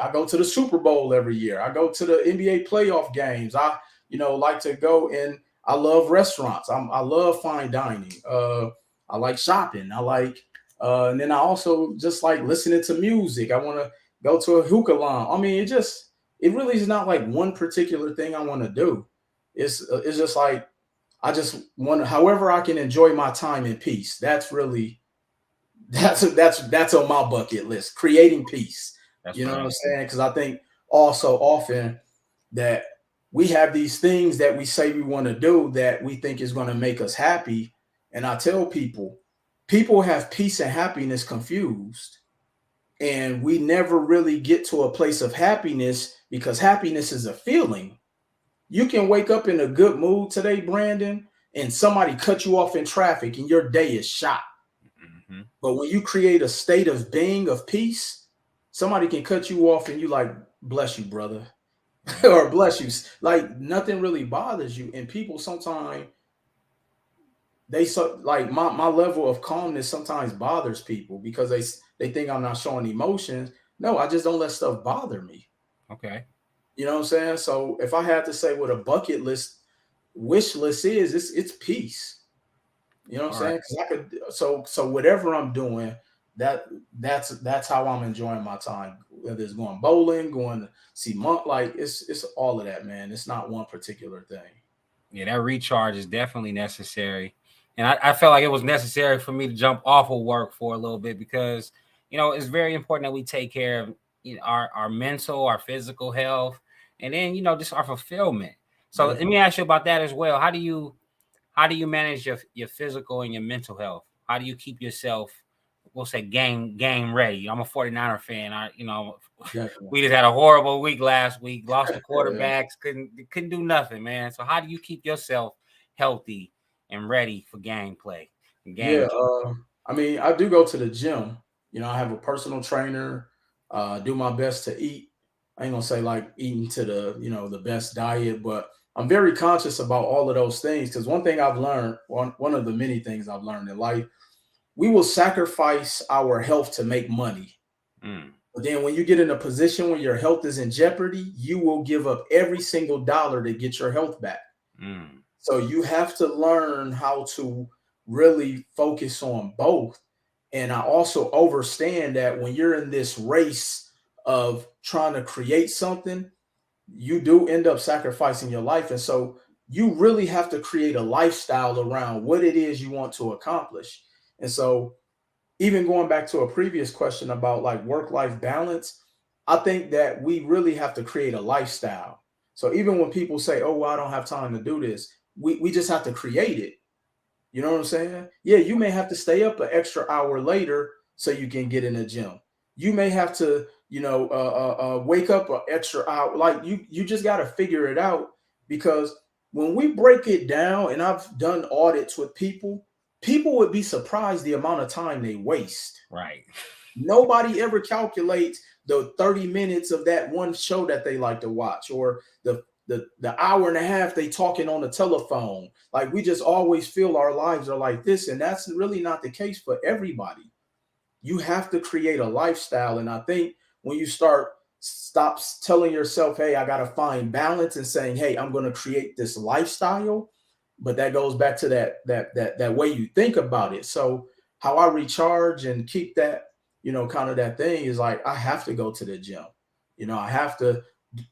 I go to the Super Bowl every year. I go to the NBA playoff games. Like to go and I love restaurants. I love fine dining. I like shopping. And then I also just like listening to music. I want to go to a hookah lounge. I mean, it really is not like one particular thing I want to do. It's just like I just want to, however I can enjoy my time in peace. That's really that's on my bucket list. Creating peace. That's You know what I'm right. saying? Because I think also often that we have these things that we say we want to do that we think is going to make us happy. And I tell people have peace and happiness confused. And we never really get to a place of happiness because happiness is a feeling. You can wake up in a good mood today, Brandon, and somebody cut you off in traffic and your day is shot. Mm-hmm. But when you create a state of being of peace, somebody can cut you off and you like, bless you, brother, Yeah. or bless you. Like nothing really bothers you. And people sometimes like my level of calmness sometimes bothers people because they think I'm not showing emotions. No, I just don't let stuff bother me. Okay. You know what I'm saying? So if I had to say what a bucket list wish list is, it's peace. You know what I'm All right. saying? Because I could so whatever I'm doing, that's how I'm enjoying my time. Whether it's going bowling, going to see monk, like it's all of that, man. It's not one particular thing. Yeah, that recharge is definitely necessary. And I felt like it was necessary for me to jump off of work for a little bit because, it's very important that we take care of our mental, our physical health, and then, just our fulfillment. So let me ask you about that as well. How do you manage your physical and your mental health? How do you keep yourself, we'll say game ready? I'm a 49er fan. We just had a horrible week last week, lost the quarterbacks, couldn't do nothing, man. So how do you keep yourself healthy and ready for gameplay and game? I mean, I do go to the gym. I have a personal trainer, do my best to eat. I ain't gonna say like eating to the best diet, but I'm very conscious about all of those things because one thing I've learned, one of the many things I've learned in life, we will sacrifice our health to make money. But then when you get in a position where your health is in jeopardy, you will give up every single dollar to get your health back. So you have to learn how to really focus on both. And I also understand that when you're in this race of trying to create something, you do end up sacrificing your life. And so you really have to create a lifestyle around what it is you want to accomplish. And so even going back to a previous question about like work-life balance, I think that we really have to create a lifestyle. So even when people say, oh, well, I don't have time to do this, we just have to create it. You know what I'm saying? Yeah, you may have to stay up an extra hour later so you can get in the gym. You may have to, wake up an extra hour. Like you just got to figure it out because when we break it down, and I've done audits with people would be surprised the amount of time they waste. Right. Nobody ever calculates the 30 minutes of that one show that they like to watch or the hour and a half they talking on the telephone. Like we just always feel our lives are like this. And that's really not the case for everybody. You have to create a lifestyle. And I think when you stop telling yourself, hey, I got to find balance and saying, hey, I'm going to create this lifestyle. But that goes back to that way you think about it. So how I recharge and keep that, kind of that thing is like, I have to go to the gym. I have to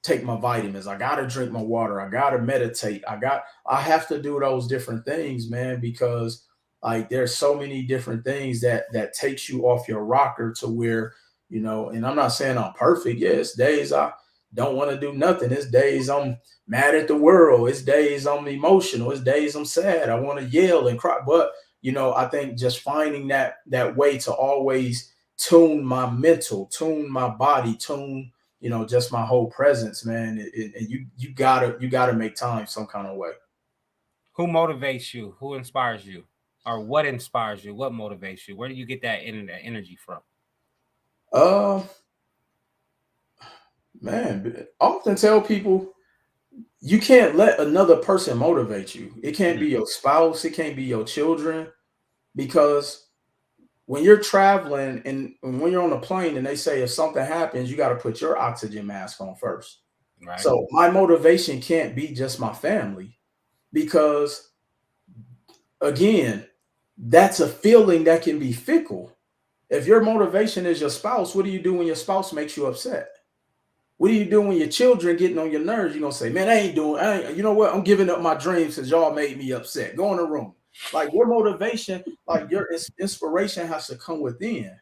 take my vitamins. I got to drink my water. I got to meditate. I have to do those different things, man, because like there's so many different things that takes you off your rocker to where, and I'm not saying I'm perfect. Yeah, it's days I don't want to do nothing. It's days I'm mad at the world. It's days I'm emotional. It's days I'm sad. I want to yell and cry. But, I think just finding that way to always tune my mental, tune my body, tune, just my whole presence, man. And you gotta make time some kind of way. Who motivates you? Who inspires you? Or what inspires you? What motivates you? Where do you get that energy from? Man, I often tell people you can't let another person motivate you. It can't be your spouse, it can't be your children, because when you're traveling and when you're on a plane and they say if something happens, you got to put your oxygen mask on first. Right. So my motivation can't be just my family because, again, that's a feeling that can be fickle. If your motivation is your spouse, what do you do when your spouse makes you upset? What do you do when your children getting on your nerves? You're going to say, man, you know what? I'm giving up my dreams because y'all made me upset. Go in the room. Like your motivation, like your inspiration has to come within.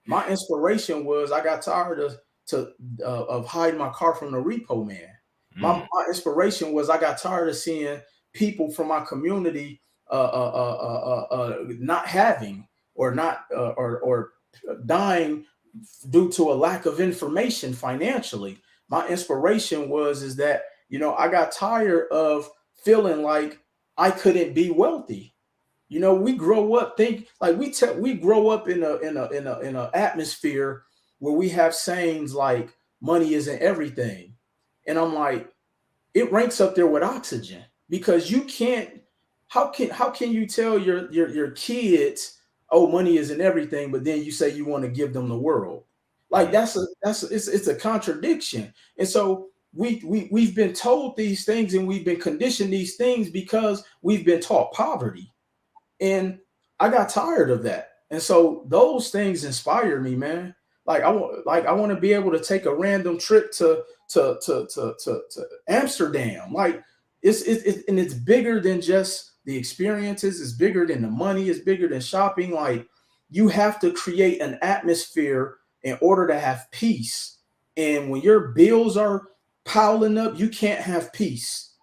My inspiration was I got tired of hiding my car from the repo man. My inspiration was I got tired of seeing people from my community not having or not or dying due to a lack of information financially. My inspiration is that I got tired of feeling like I couldn't be wealthy. We grow up we grow up in a atmosphere where we have sayings like money isn't everything, and I'm like, it ranks up there with oxygen because you can't. How can you tell your kids, oh, money isn't everything, but then you say you want to give them the world? Like it's a contradiction. And so we've been told these things and we've been conditioned these things because we've been taught poverty. And I got tired of that. And so those things inspire me, man. Like I want to be able to take a random trip to Amsterdam. Like it's bigger than just the experiences. It's bigger than the money. It's bigger than shopping. Like you have to create an atmosphere in order to have peace. And when your bills are piling up, you can't have peace.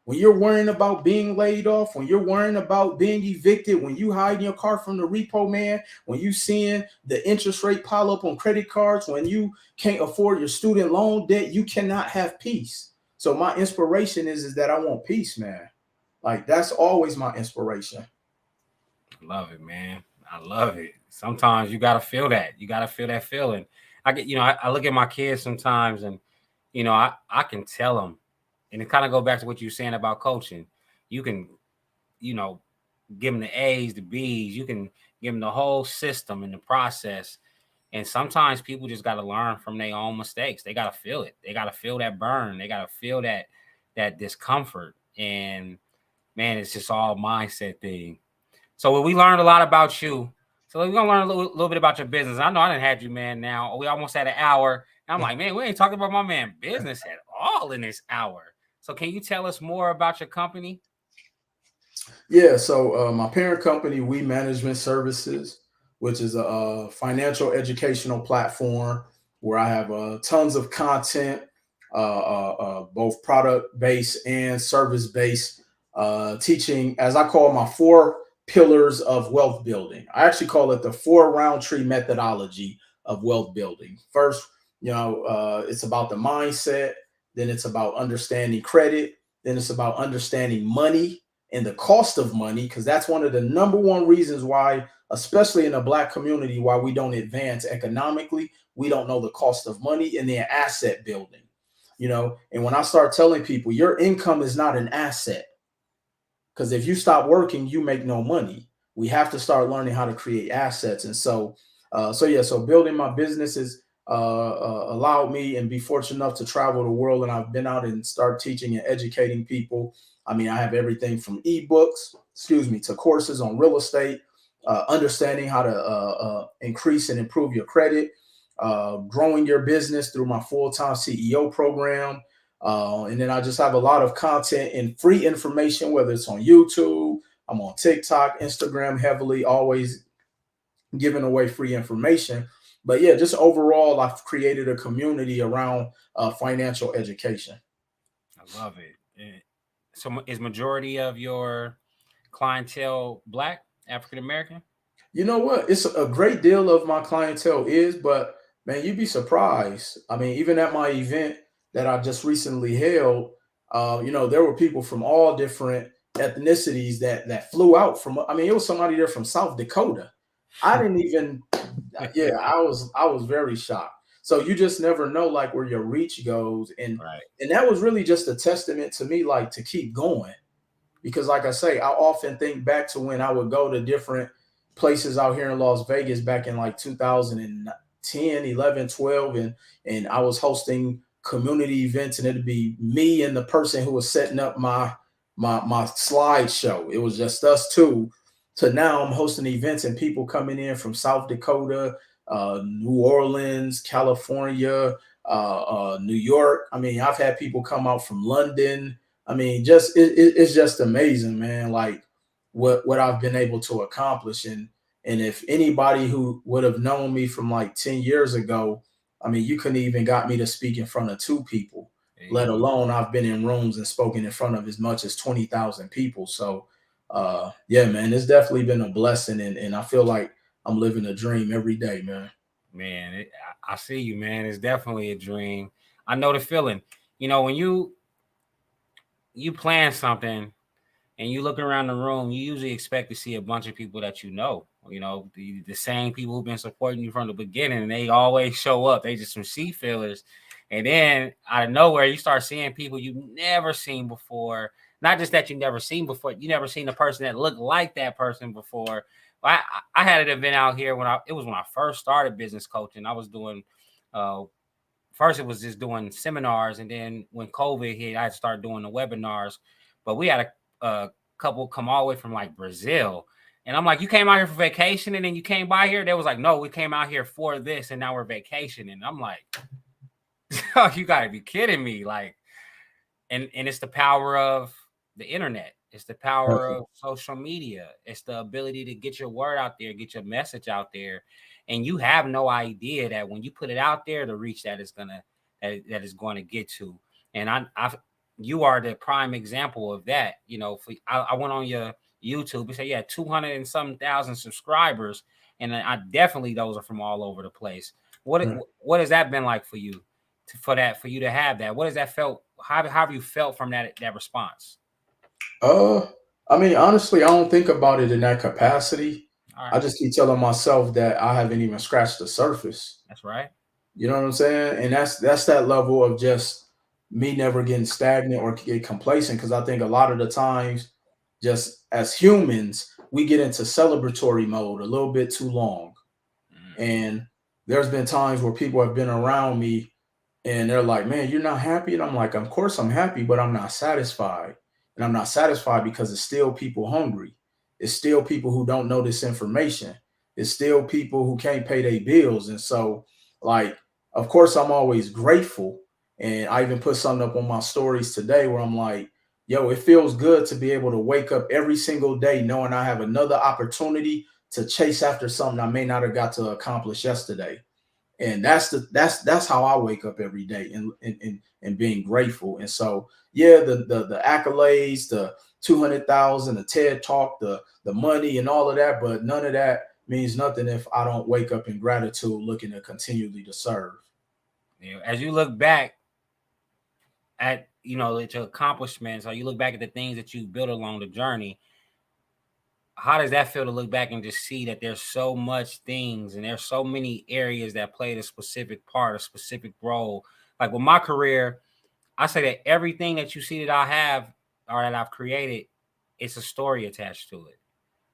When you're worrying about being laid off, when you're worrying about being evicted, when you hide your car from the repo man, when you seeing the interest rate pile up on credit cards, when you can't afford your student loan debt, you cannot have peace. So my inspiration is that I want peace, man. Like that's always my inspiration. Love it, man. I love it. Sometimes you gotta feel that. You gotta feel that feeling. I get, I look at my kids sometimes, and I can tell them, and it kind of go back to what you were saying about coaching. You can, you know, give them the A's, the B's. You can give them the whole system and the process. And sometimes people just got to learn from their own mistakes. They got to feel it. They got to feel that burn. They got to feel that discomfort. And man, it's just all mindset thing. So we learned a lot about you. So we're gonna learn a little bit about your business. I know I didn't have you, man. Now we almost had an hour. And I'm like, man, we ain't talking about my man business at all in this hour. So can you tell us more about your company? Yeah, so my parent company, We Management Services, which is a financial educational platform where I have tons of content, both product based and service based, teaching, as I call my four pillars of wealth building. I actually call it the four Roundtree methodology of wealth building. First, it's about the mindset, then it's about understanding credit, then it's about understanding money and the cost of money, because that's one of the number one reasons why, especially in the Black community, why we don't advance economically. We don't know the cost of money, and then asset building. And when I start telling people your income is not an asset, because if you stop working, you make no money. We have to start learning how to create assets. And so building my businesses allowed me and be fortunate enough to travel the world. And I've been out and start teaching and educating people. I mean, I have everything from ebooks, to courses on real estate, understanding how to increase and improve your credit, growing your business through my full-time CEO program. And then I just have a lot of content and free information, whether it's on YouTube, I'm on TikTok, Instagram heavily, always giving away free information. But yeah, just overall, I've created a community around financial education. I love it. So is majority of your clientele Black, African American? You know what? It's a great deal of my clientele is, but man, you'd be surprised. I mean, even at my event that I just recently held, there were people from all different ethnicities that flew out from. I mean, it was somebody there from South Dakota. I didn't even. Yeah, I was very shocked. So you just never know, like where your reach goes, and Right. and that was really just a testament to me, like to keep going, because like I say, I often think back to when I would go to different places out here in Las Vegas back in like 2010, 11, 12, and I was hosting community events, and it'd be me and the person who was setting up my slideshow. It was just us two. To now I'm hosting events and people coming in from South Dakota, New Orleans, California, New York. I mean, I've had people come out from London. I mean, it's just amazing, man. Like what I've been able to accomplish, and if anybody who would have known me from like 10 years ago, I mean, you couldn't even got me to speak in front of two people, let Hey, alone I've been in rooms and spoken in front of as much as 20,000 people. So, yeah, man, it's definitely been a blessing, and I feel like I'm living a dream every day, man. man, I see you, man. It's definitely a dream. I know the feeling. When you plan something and you look around the room, you usually expect to see a bunch of people that you know. The same people who've been supporting you from the beginning, and they always show up. They just some sea fillers. And then out of nowhere, you start seeing people you've never seen before. Not just that you never seen before, you never seen a person that looked like that person before. I had an event out here it was when I first started business coaching. I was doing uh, first it was just doing seminars, and then when COVID hit, I started doing the webinars. But we had a couple come all the way from like Brazil, and I'm like, you came out here for vacation, and then you came by here. They was like, no, we came out here for this, and now we're vacationing. And I'm like, oh, you got to be kidding me! Like, and it's the power of the internet. It's the power of social media. It's the ability to get your word out there, get your message out there, and you have no idea that when you put it out there, the reach that is going to get to. And I've you are the prime example of that. You know, I went on your YouTube. You say you had 200 and some thousand subscribers, and I definitely those are from all over the place. What has that been like for you, for you to have that? What has that felt? How have you felt from that response? Uh, I mean, honestly, I don't think about it in that capacity. All I right, just keep telling myself that I haven't even scratched the surface. that's right. You know what I'm saying? And that's that level of just me never getting stagnant or get complacent. Because I think a lot of the times, just as humans, we get into celebratory mode a little bit too long. Mm. And there's been times where people have been around me and they're like, "Man, you're not happy?" And I'm like, "Of course I'm happy, but I'm not satisfied." And I'm not satisfied because it's still people hungry. It's still people who don't know this information. It's still people who can't pay their bills. And so, like, of course, I'm always grateful. And I even put something up on my stories today where I'm like, yo, it feels good to be able to wake up every single day knowing I have another opportunity to chase after something I may not have got to accomplish yesterday. And that's how I wake up every day, and being grateful. And so yeah, the accolades, the 200,000, the TED talk, the money and all of that, but none of that means nothing if I don't wake up in gratitude looking to continually to serve. You know, as you look back at at your accomplishments, or you look back at the things that you built along the journey, how does that feel to look back and just see that there's so much things and there's so many areas that played a specific part, a specific role? Like with my career, I say that everything that you see that I have or that I've created, it's a story attached to it.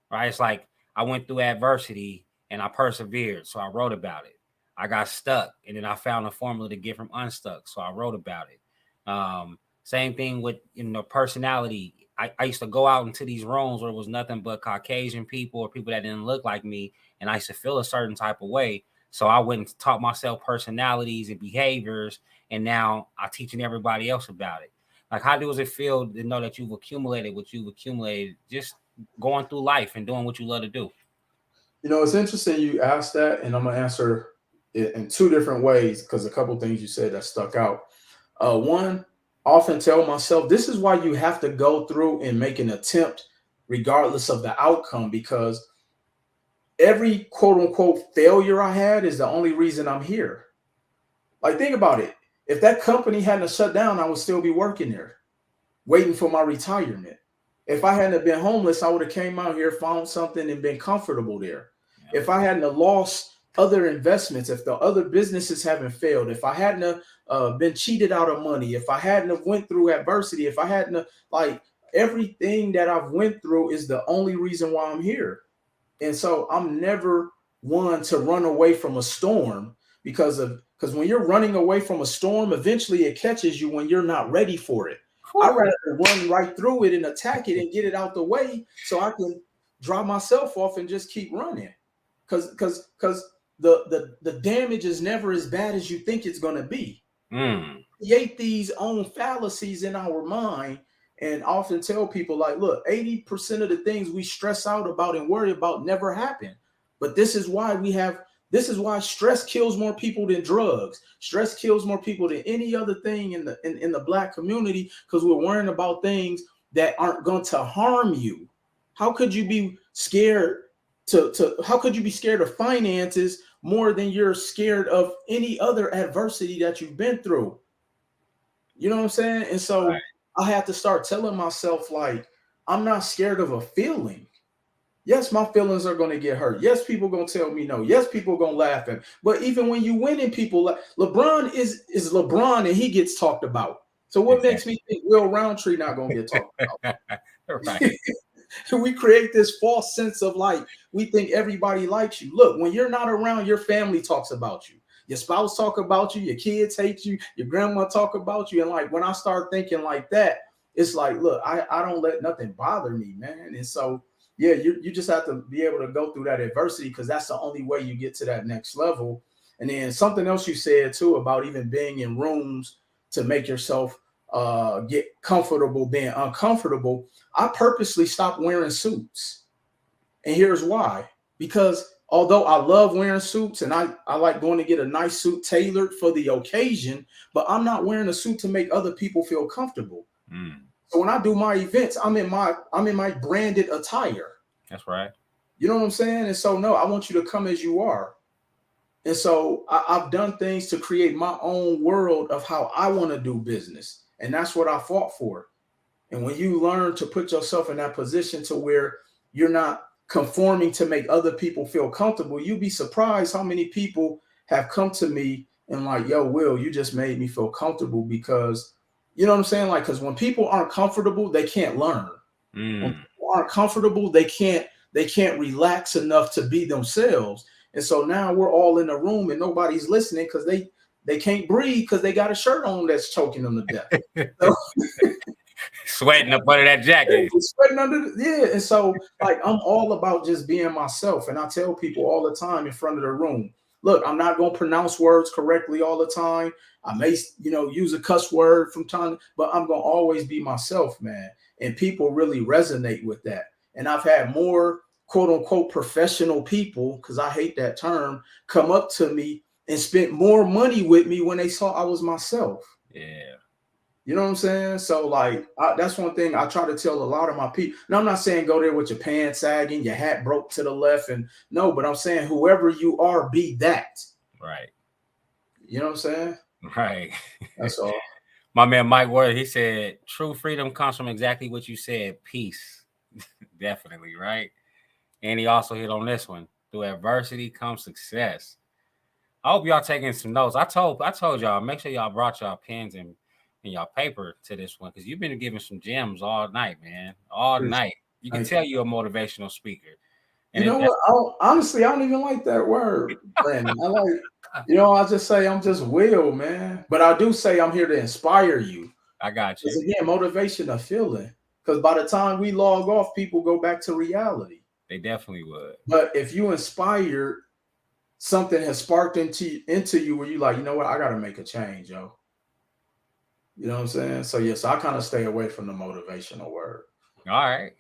Right? It's like I went through adversity and I persevered, so I wrote about it. I got stuck, and then I found a formula to get from unstuck, so I wrote about it. Same thing with personality. I used to go out into these rooms where it was nothing but Caucasian people or people that didn't look like me, and I used to feel a certain type of way. So I went and taught myself personalities and behaviors, and now I'm teaching everybody else about it. Like, how does it feel to know that you've accumulated what you've accumulated just going through life and doing what you love to do? It's interesting you asked that, and I'm gonna answer it in two different ways because a couple things you said that stuck out. One, often tell myself this is why you have to go through and make an attempt regardless of the outcome, because every quote unquote failure I had is the only reason I'm here. Like, think about it. If that company hadn't shut down, I would still be working there, waiting for my retirement. If I hadn't been homeless, I would have came out here, found something, and been comfortable there. Yeah. If I hadn't have lost other investments, if the other businesses haven't failed, if I hadn't been cheated out of money, if I hadn't have went through adversity, if I hadn't like, everything that I've went through is the only reason why I'm here. And so I'm never one to run away from a storm, because when you're running away from a storm, eventually it catches you when you're not ready for it. I'd rather run right through it and attack it and get it out the way so I can drop myself off and just keep running. Because the damage is never as bad as you think it's going to be. Create these own fallacies in our mind, and often tell people, like, look, 80% of the things we stress out about and worry about never happen. But this is why stress kills more people than drugs. Stress kills more people than any other thing in the Black community, because we're worrying about things that aren't going to harm you. How could you be scared how could you be scared of finances more than you're scared of any other adversity that you've been through? You know what I'm saying? And so Right. I have to start telling myself, like, I'm not scared of a feeling. Yes, my feelings are going to get hurt. Yes, people going to tell me no. Yes, people going to laugh at me. But even when you winning, people LeBron is LeBron, and he gets talked about. So what makes me think Will Roundtree not going to get talked about? Right. We create this false sense of, like, we think everybody likes you. Look, when you're not around, your family talks about you. Your spouse talk about you. Your kids hate you. Your grandma talk about you. And, like, when I start thinking like that, it's like, look, I don't let nothing bother me, man. And so, yeah, you just have to be able to go through that adversity, because that's the only way you get to that next level. And then something else you said too about even being in rooms to make yourself get comfortable being uncomfortable. I purposely stopped wearing suits. And here's why. Because although I love wearing suits and I like going to get a nice suit tailored for the occasion, but I'm not wearing a suit to make other people feel comfortable. So when I do my events, I'm in my branded attire. That's right. You know what I'm saying? And so no, I want you to come as you are. And so I've done things to create my own world of how I want to do business. And that's what I fought for. And when you learn to put yourself in that position to where you're not conforming to make other people feel comfortable, you'd be surprised how many people have come to me and like, yo, Will, you just made me feel comfortable because, you know what I'm saying? Like, because when people aren't comfortable, they can't learn. When people aren't comfortable, they can't relax enough to be themselves. And so now we're all in a room and nobody's listening because they can't breathe because they got a shirt on that's choking them to death. So, sweating up under that jacket. Sweating under and so like I'm all about just being myself. And I tell people all the time in front of the room, look, I'm not gonna pronounce words correctly all the time. I may, use a cuss word from time, but I'm gonna always be myself, man. And people really resonate with that. And I've had more quote unquote professional people, because I hate that term, come up to me and spent more money with me when they saw I was myself. Yeah. You know what I'm saying? So like, that's one thing I try to tell a lot of my people. Now, I'm not saying go there with your pants sagging, your hat broke to the left, and no, but I'm saying whoever you are, be that. Right. You know what I'm saying? Right. That's all. My man Mike Ward, he said, true freedom comes from exactly what you said, peace. Definitely, right? And he also hit on this one. Through adversity comes success. I hope y'all taking some notes. I told y'all, make sure y'all brought y'all pens and y'all paper to this one, because you've been giving some gems all night, man. All night. You can tell you're a motivational speaker. And you know what? Honestly, I don't even like that word, Brandon. I like, I just say I'm just Will, man. But I do say I'm here to inspire you. I got you. Because again, motivation a feeling. Because by the time we log off, people go back to reality. They definitely would. But if you inspired, something has sparked into you where you like, you know what, I got to make a change, yo. You know what I'm saying? So yes, I kind of stay away from the motivational word. All right.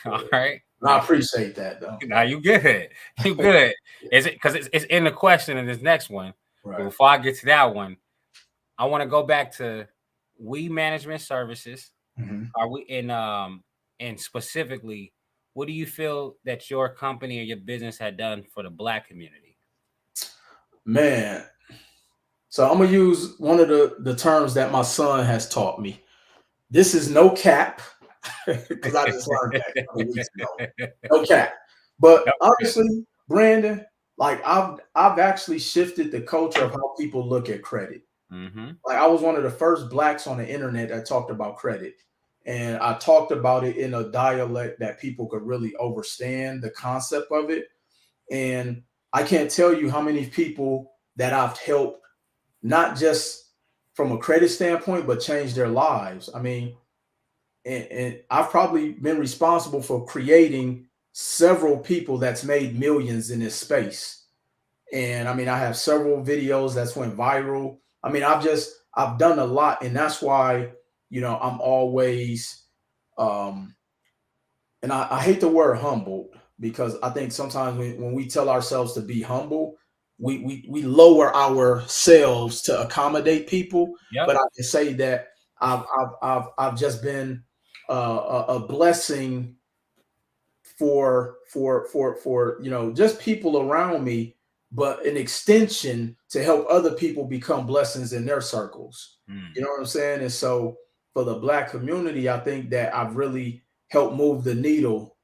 All right. I appreciate that though. Now you good. You good. Is it because it's in the question in this next one? Right. But before I get to that one, I want to go back to We Management Services. Mm-hmm. Are we and specifically, what do you feel that your company or your business had done for the Black community? Man, so I'm gonna use one of the terms that my son has taught me. This is no cap, because I just learned that a couple weeks ago. No cap. But honestly, Brandon, like I've actually shifted the culture of how people look at credit. Mm-hmm. Like I was one of the first Blacks on the internet that talked about credit. And I talked about it in a dialect that people could really understand the concept of it. And I can't tell you how many people that I've helped, not just from a credit standpoint, but change their lives. I mean, and I've probably been responsible for creating several people that's made millions in this space. And I mean, I have several videos that's went viral. I mean, I've done a lot. And that's why, I'm always, and I hate the word humbled, because I think sometimes when we tell ourselves to be humble, we lower ourselves to accommodate people. Yep. But I can say that I've just been a blessing for just people around me, but an extension to help other people become blessings in their circles. You know what I'm saying? And so for the Black community, I think that I've really helped move the needle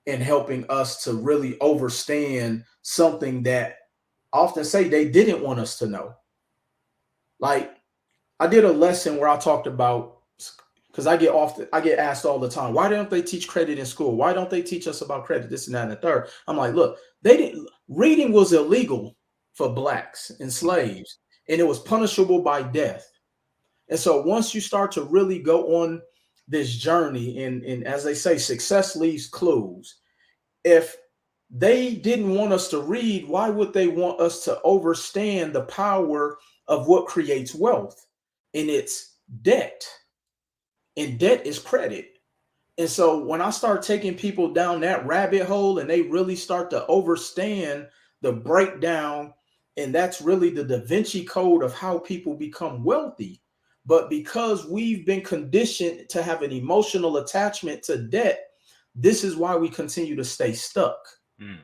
in helping us to really understand something that I often say they didn't want us to know. Like I did a lesson where I talked about, because I get asked all the time, why don't they teach credit in school? Why don't they teach us about credit, this and that and the third? I'm like, look, reading was illegal for Blacks and slaves, and it was punishable by death. And so once you start to really go on this journey, and as they say, success leaves clues. If they didn't want us to read, why would they want us to understand the power of what creates wealth? And it's debt. And debt is credit. And so when I start taking people down that rabbit hole and they really start to understand the breakdown, and that's really the Da Vinci Code of how people become wealthy. But because we've been conditioned to have an emotional attachment to debt, this is why we continue to stay stuck. Mm.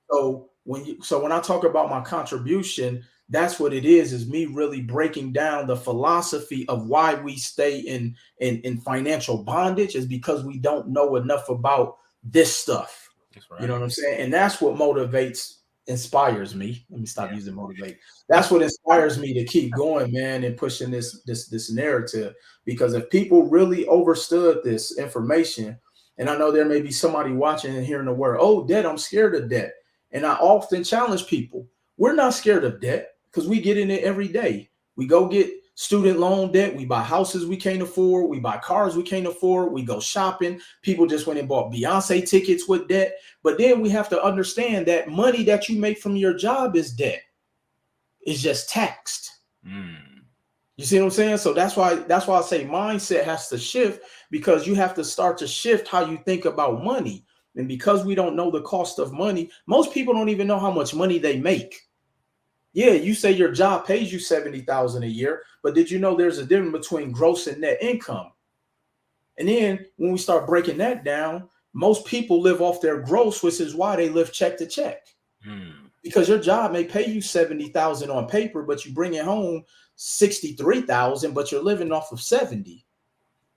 So when I talk about my contribution, that's what it is me really breaking down the philosophy of why we stay in financial bondage is because we don't know enough about this stuff. That's You know right. what I'm saying? And that's what motivates, inspires me. Let me stop Yeah. using motivate. That's what inspires me to keep going, man, and pushing this narrative. Because if people really understood this information, and I know there may be somebody watching and hearing the word, oh, debt, I'm scared of debt. And I often challenge people, we're not scared of debt because we get in it every day. We go get student loan debt. We buy houses we can't afford. We buy cars we can't afford. We go shopping. People just went and bought Beyonce tickets with debt. But then we have to understand that money that you make from your job is debt. It's just taxed. Mm. You see what I'm saying? So that's why I say mindset has to shift because you have to start to shift how you think about money. And because we don't know the cost of money, most people don't even know how much money they make. Yeah, you say your job pays you 70,000 a year, but did you know there's a difference between gross and net income? And then when we start breaking that down, most people live off their gross, which is why they live check to check. Mm. Because your job may pay you 70,000 on paper, but you bring it home 63,000, but you're living off of 70.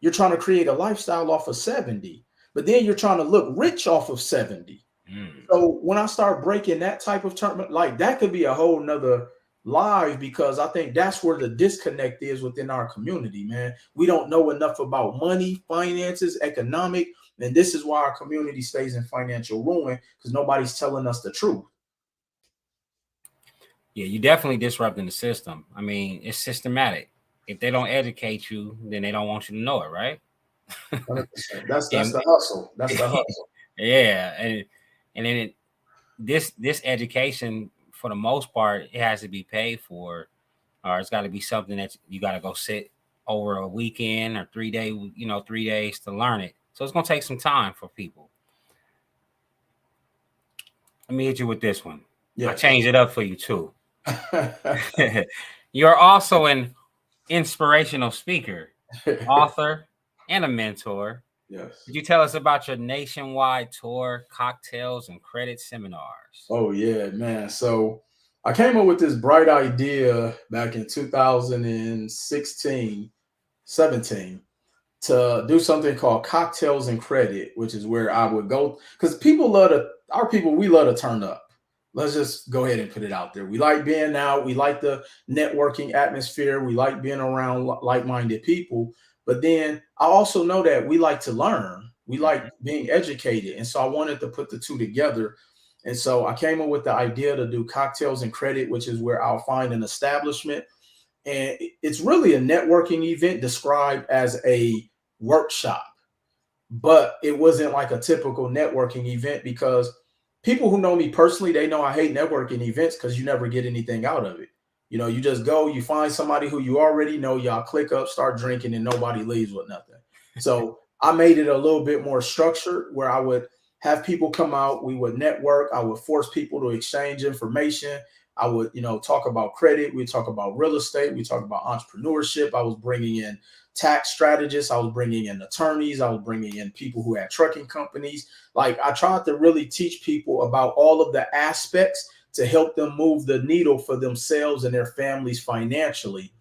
You're trying to create a lifestyle off of 70, but then you're trying to look rich off of 70. Mm. So when I start breaking that type of term, like that could be a whole nother live because I think that's where the disconnect is within our community, man. We don't know enough about money, finances, economic, and this is why our community stays in financial ruin because nobody's telling us the truth. Yeah, you definitely disrupting the system. I mean, it's systematic. If they don't educate you, then they don't want you to know it, right? 100%. That's And the hustle. That's the hustle. yeah, and then this education, for the most part, it has to be paid for, or it's got to be something that you got to go sit over a weekend or 3 day, 3 days to learn it. So it's gonna take some time for people. Let me hit you with this one. I Yes. changed it up for you too. You're also an inspirational speaker, author, and a mentor. Yes. Could you tell us about your nationwide tour, cocktails, and credit seminars? Oh yeah, man. So I came up with this bright idea back in 2016, 17 to do something called cocktails and credit, which is where I would go because people love to our people, we love to turn up. Let's just go ahead and put it out there. We like being out, we like the networking atmosphere, we like being around like-minded people. But then I also know that we like to learn, we like Mhm. being educated. And so I wanted to put the two together. And so I came up with the idea to do cocktails and credit, which is where I'll find an establishment and it's really a networking event described as a workshop, but it wasn't like a typical networking event because people who know me personally, they know I hate networking events because you never get anything out of it. You know, you just go, you find somebody who you already know, y'all click up, start drinking, and nobody leaves with nothing. So I made it a little bit more structured where I would have people come out, we would network, I would force people to exchange information. I would, talk about credit, we talk about real estate, we talk about entrepreneurship. I was bringing in tax strategists. I was bringing in attorneys. I was bringing in people who had trucking companies. Like I tried to really teach people about all of the aspects to help them move the needle for themselves and their families financially.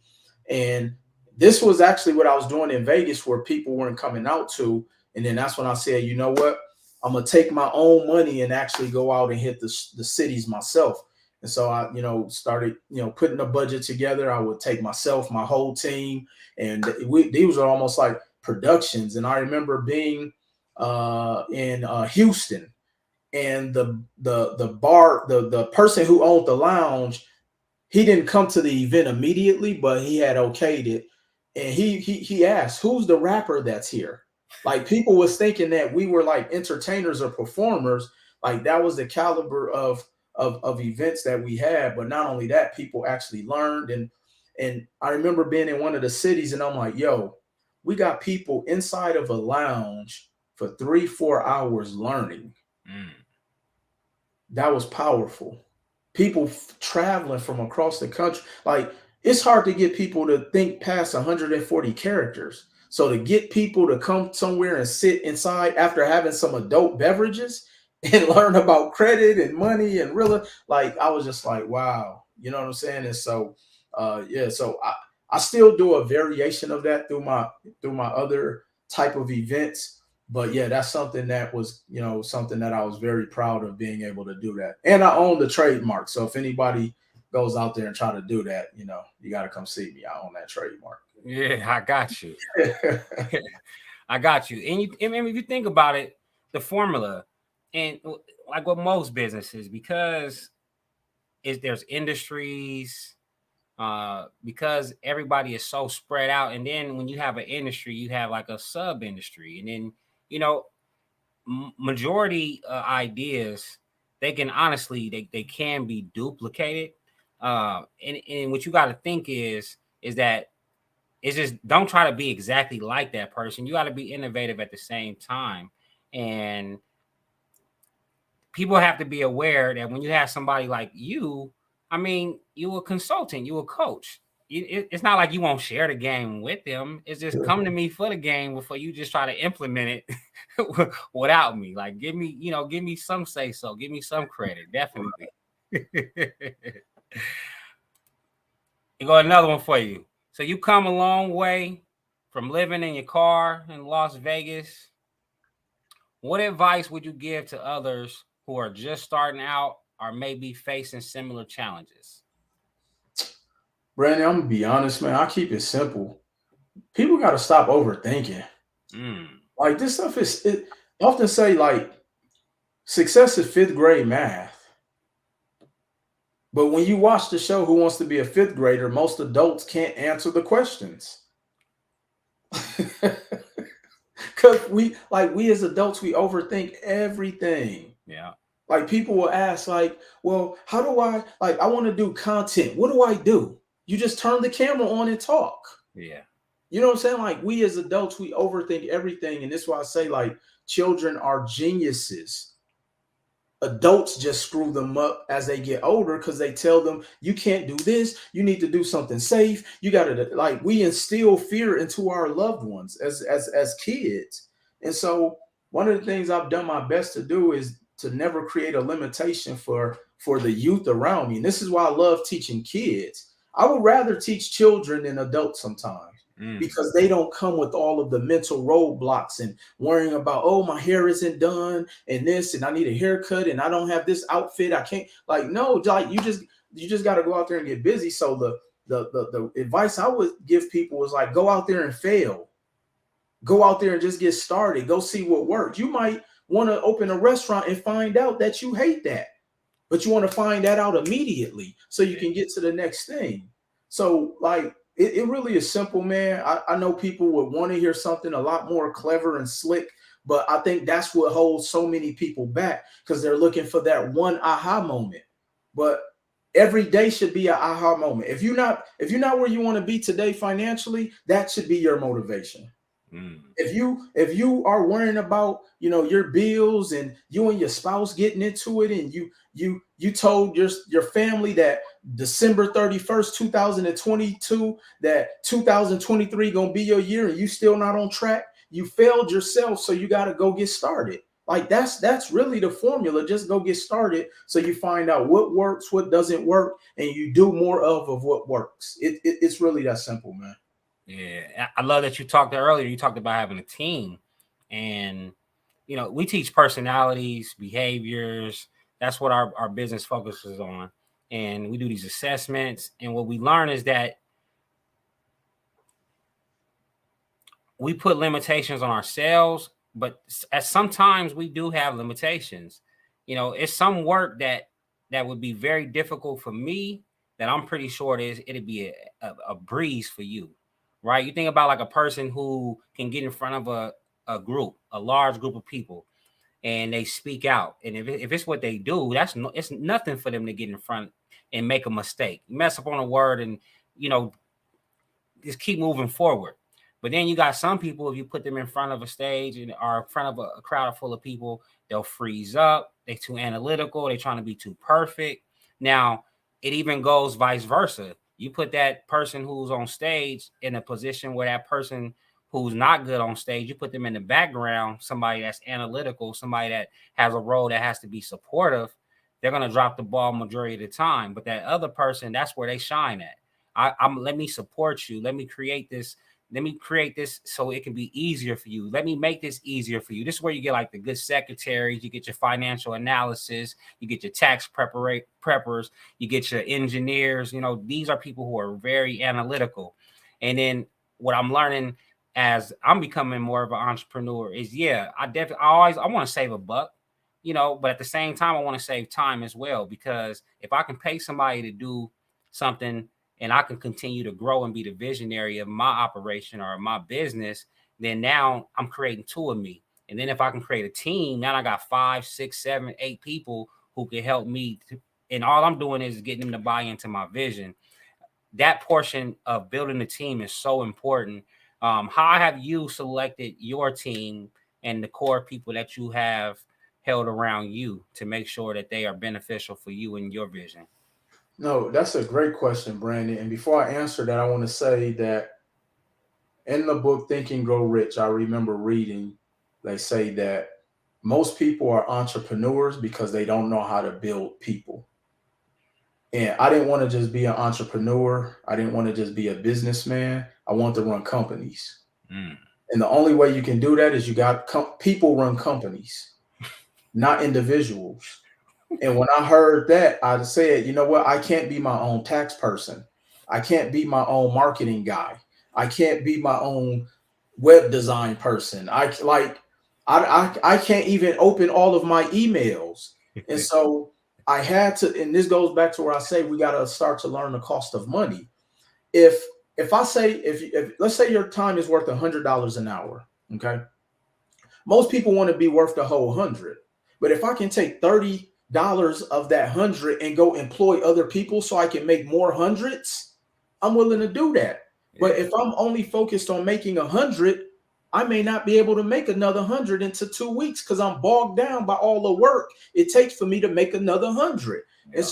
And this was actually what I was doing in Vegas where people weren't coming out to. And then that's when I said, you know what? I'm going to take my own money and actually go out and hit the cities myself. And so I, started, putting a budget together. I would take myself, my whole team, and these are almost like productions. And I remember being in Houston, and the person who owned the lounge, he didn't come to the event immediately, but he had okayed it. And he asked, "Who's the rapper that's here?" Like people was thinking that we were like entertainers or performers. Like that was the caliber of events that we had. But not only that, people actually learned. And I remember being in one of the cities, and I'm like, "Yo, we got people inside of a lounge for 3-4 hours learning." Mm. That was powerful. People traveling from across the country. Like it's hard to get people to think past 140 characters. So to get people to come somewhere and sit inside after having some adult beverages and learn about credit and money and really, like, I was just like, wow, you know what I'm saying? And so yeah, so I still do a variation of that through my other type of events. But yeah, that's something that was, you know, something that I was very proud of being able to do that. And I own the trademark. So if anybody goes out there and try to do that, you know, you got to come see me. I own that trademark. Yeah, I got you. I got you. And if you think about it, the formula, and like with most businesses, because there's industries, because everybody is so spread out, and then when you have an industry, you have like a sub industry, and then you know, majority ideas, they can honestly they can be duplicated. And what you got to think is that it's just don't try to be exactly like that person. You got to be innovative at the same time. And people have to be aware that when you have somebody like you, I mean, you a consultant, you a coach. It's not like you won't share the game with them. It's just come to me for the game before you just try to implement it without me. Like, give me some say so. Give me some credit. Definitely. You got another one for you. So you come a long way from living in your car in Las Vegas. What advice would you give to others who are just starting out or maybe facing similar challenges? Brandon, I'm gonna be honest, man. I keep it simple. People got to stop overthinking. Mm, Like this stuff is. It, I often say like success is fifth grade math. But when you watch the show Who Wants to Be a Fifth Grader, most adults can't answer the questions. Because we as adults, we overthink everything. yeah, Like people will ask, like, well, how do I want to do content? What do I do? You just turn the camera on and talk. yeah, You know what I'm saying? Like we as adults, we overthink everything. And this is why I say like children are geniuses. Adults just screw them up as they get older because they tell them you can't do this, you need to do something safe, you got to, like, we instill fear into our loved ones as kids. And so one of the things I've done my best to do is to never create a limitation for the youth around me. And this is why I love teaching kids. I would rather teach children than adults sometimes mm, because they don't come with all of the mental roadblocks and worrying about, oh, my hair isn't done and this, and I need a haircut and I don't have this outfit. I can't, like, no, like you just got to go out there and get busy. So the advice I would give people is like, go out there and fail. Go out there and just get started. Go see what works. You might want to open a restaurant and find out that you hate that, but you want to find that out immediately so you can get to the next thing. So like it really is simple, man. I know people would want to hear something a lot more clever and slick, but I think that's what holds so many people back because they're looking for that one aha moment. But every day should be an aha moment. If you're not where you want to be today financially, that should be your motivation. mm, If you are worrying about, your bills and you and your spouse getting into it, and you told your family that December 31st 2022 that 2023 gonna be your year and you still not on track, you failed yourself. So you got to go get started. Like that's really the formula. Just go get started so you find out what works, what doesn't work, and you do more of what works. It's really that simple, man. yeah. I love that you talked earlier. You talked about having a team, and we teach personalities, behaviors. That's what our business focuses on, and we do these assessments. And what we learn is that we put limitations on ourselves, but at sometimes we do have limitations. It's some work that would be very difficult for me that I'm pretty sure it'd be a breeze for you, right? You think about like a person who can get in front of a group, a large group of people, and they speak out. And if it's what they do, it's nothing for them to get in front and make a mistake, mess up on a word, and you know just keep moving forward. But then you got some people, if you put them in front of a stage and are in front of a crowd full of people, they'll freeze up. They're too analytical. They're trying to be too perfect. Now, it even goes vice versa. You put that person who's on stage in a position where that person who's not good on stage, you put them in the background, somebody that's analytical, somebody that has a role that has to be supportive, they're going to drop the ball majority of the time. But that other person, that's where they shine at. I'm let me support you. Let me create this. Let me create this so it can be easier for you. Let me make this easier for you. This is where you get like the good secretaries, you get your financial analysis, you get your tax preppers, you get your engineers. You know, these are people who are very analytical. And then what I'm learning as I'm becoming more of an entrepreneur is, yeah, I want to save a buck, you know, but at the same time, I want to save time as well, because if I can pay somebody to do something and I can continue to grow and be the visionary of my operation or my business, then now I'm creating two of me. And then if I can create a team, now I got 5, 6, 7, 8 people who can help me. And all I'm doing is getting them to buy into my vision. That portion of building the team is so important. How have you selected your team and the core people that you have held around you to make sure that they are beneficial for you and your vision? No, that's a great question, Brandon. And before I answer that, I want to say that in the book Think and Grow Rich, I remember reading they say that most people are entrepreneurs because they don't know how to build people. And I didn't want to just be an entrepreneur. I didn't want to just be a businessman. I want to run companies. Mm. And the only way you can do that is you got people run companies, not individuals. And when I heard that, I said, you know what? I can't be my own tax person. I can't be my own marketing guy. I can't be my own web design person. I can't even open all of my emails. And so I had to, and this goes back to where I say we got to start to learn the cost of money. If I say if let's say your time is worth $100 an hour, okay? Most people want to be worth the whole 100. But if I can take $30 of that 100 and go employ other people so I can make more hundreds, I'm willing to do that. But if I'm only focused on making 100, I may not be able to make another 100 into 2 weeks because I'm bogged down by all the work it takes for me to make another 100. Yeah. And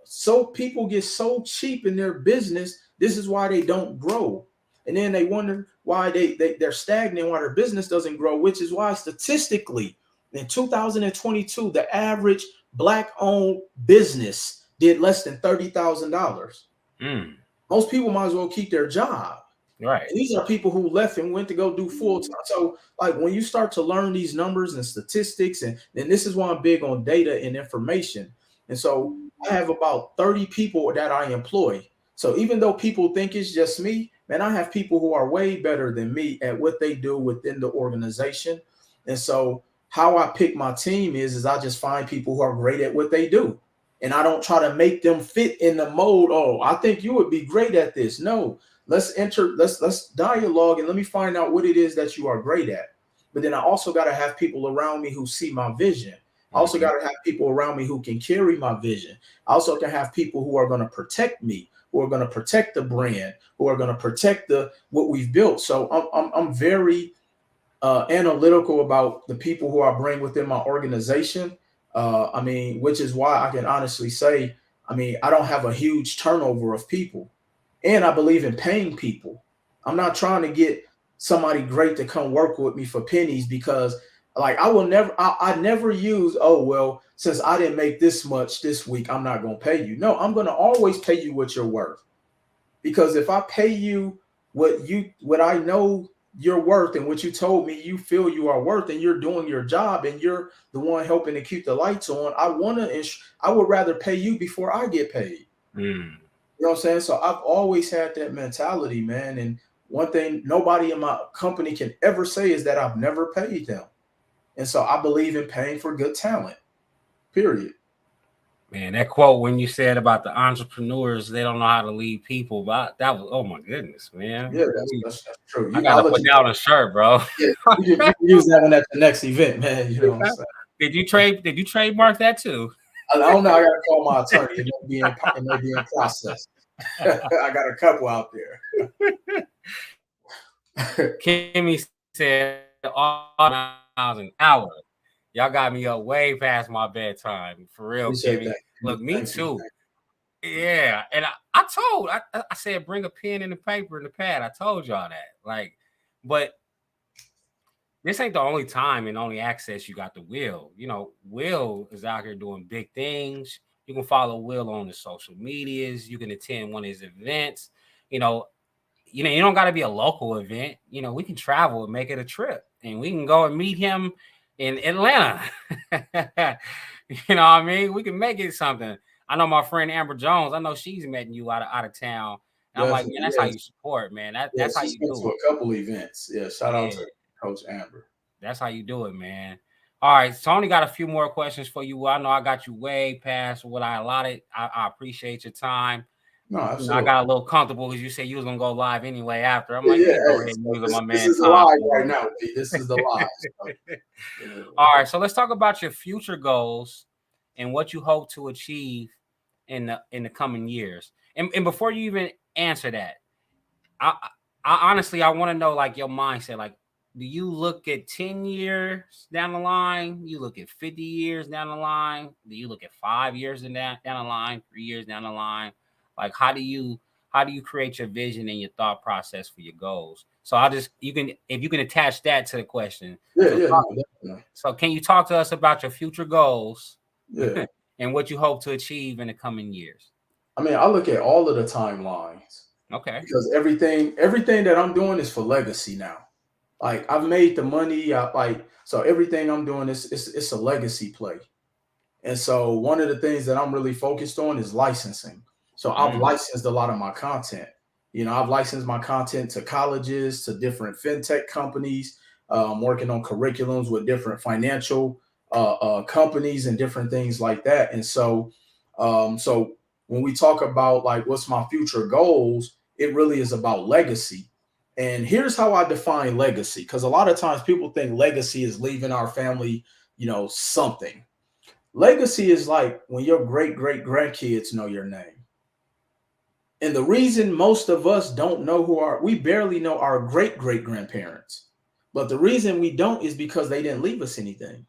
so people get so cheap in their business. This is why they don't grow. And then they wonder why they're stagnant, why their business doesn't grow, which is why statistically in 2022, the average Black-owned business did less than $30,000. Mm. Most people might as well keep their job. Right. And these are people who left and went to go do full time. So, like, when you start to learn these numbers and statistics, and this is why I'm big on data and information. And so, I have about 30 people that I employ. So, even though people think it's just me, man, I have people who are way better than me at what they do within the organization. And so, how I pick my team is I just find people who are great at what they do. And I don't try to make them fit in the mold. Oh, I think you would be great at this. No, let's dialogue and let me find out what it is that you are great at. But then I also got to have people around me who see my vision. I also got to have people around me who can carry my vision. I also can have people who are going to protect me, who are going to protect the brand, who are going to protect what we've built. So I'm very analytical about the people who I bring within my organization. Which is why I can honestly say, I don't have a huge turnover of people. And I believe in paying people. I'm not trying to get somebody great to come work with me for pennies because, like, I never use, oh, well, since I didn't make this much this week, I'm not going to pay you. No, I'm going to always pay you what you're worth. Because if I pay you what I know you're worth and what you told me you feel you are worth, and you're doing your job and you're the one helping to keep the lights on, I would rather pay you before I get paid. Mm. You know what I'm saying? So I've always had that mentality, man. And one thing nobody in my company can ever say is that I've never paid them. And so I believe in paying for good talent, period. Man, that quote when you said about the entrepreneurs, they don't know how to lead people, but that was, oh my goodness, man. Yeah, that's true. I gotta put that on a shirt, bro. Yeah, you can use that one at the next event, man. You know what I'm saying? Did you trademark that too? I don't know. I gotta call my attorney. It may be in process. I got a couple out there. Kimmy said all miles an hour. Y'all got me up way past my bedtime. For real, Appreciate Kimmy. that. Look, me Thank too. Yeah, and I said bring a pen and a paper and a pad. I told y'all that. Like, but this ain't the only time and only access you got to Will. You know, Will is out here doing big things. You can follow Will on the social medias. You can attend one of his events. You know, you don't got to be a local event. You know, we can travel and make it a trip, and we can go and meet him in Atlanta. You know what I mean? We can make it something. I know my friend Amber Jones. I know she's met you out of town. And I'm like, man, Definitely, that's how yes. you support, man. Yeah, That's how she's you been do to it. a couple events. Yeah, shout out Yeah, to Coach Amber. that's how you do it, man. All right, Tony got a few more questions for you. I know I got you way past what I allotted. I appreciate your time. No, I absolutely. got a little comfortable because you said you was gonna go live anyway after. I'm Yeah, like, let yeah. me go Hey, ahead and so use up this my this man is a time live for right him. now, P. This is the live. So, yeah. All right, so let's talk about your future goals and what you hope to achieve in the coming years. And before you even answer that, I I honestly I want to know like your mindset. Like, do you look at 10 years down the line? You look at 50 years down the line? Do you look at 5 years down the line, 3 years down the line? Like, how do you create your vision and your thought process for your goals? So I'll just you can if you can attach that to the question. Yeah, So yeah, no, definitely. can you talk to us about your future goals Yeah. and what you hope to achieve in the coming years? I mean, I look at all of the timelines Okay. because everything that I'm doing is for legacy now. Like I've made the money, so everything I'm doing is it's a legacy play. And so one of the things that I'm really focused on is licensing. So I've Mm, licensed a lot of my content. You know, I've licensed my content to colleges, to different fintech companies. I'm working on curriculums with different financial companies and different things like that. And so when we talk about like what's my future goals, it really is about legacy. And here's how I define legacy, because a lot of times people think legacy is leaving our family, something. Legacy is like when your great great grandkids know your name. And the reason most of us don't know we barely know our great great grandparents. But the reason we don't is because they didn't leave us anything.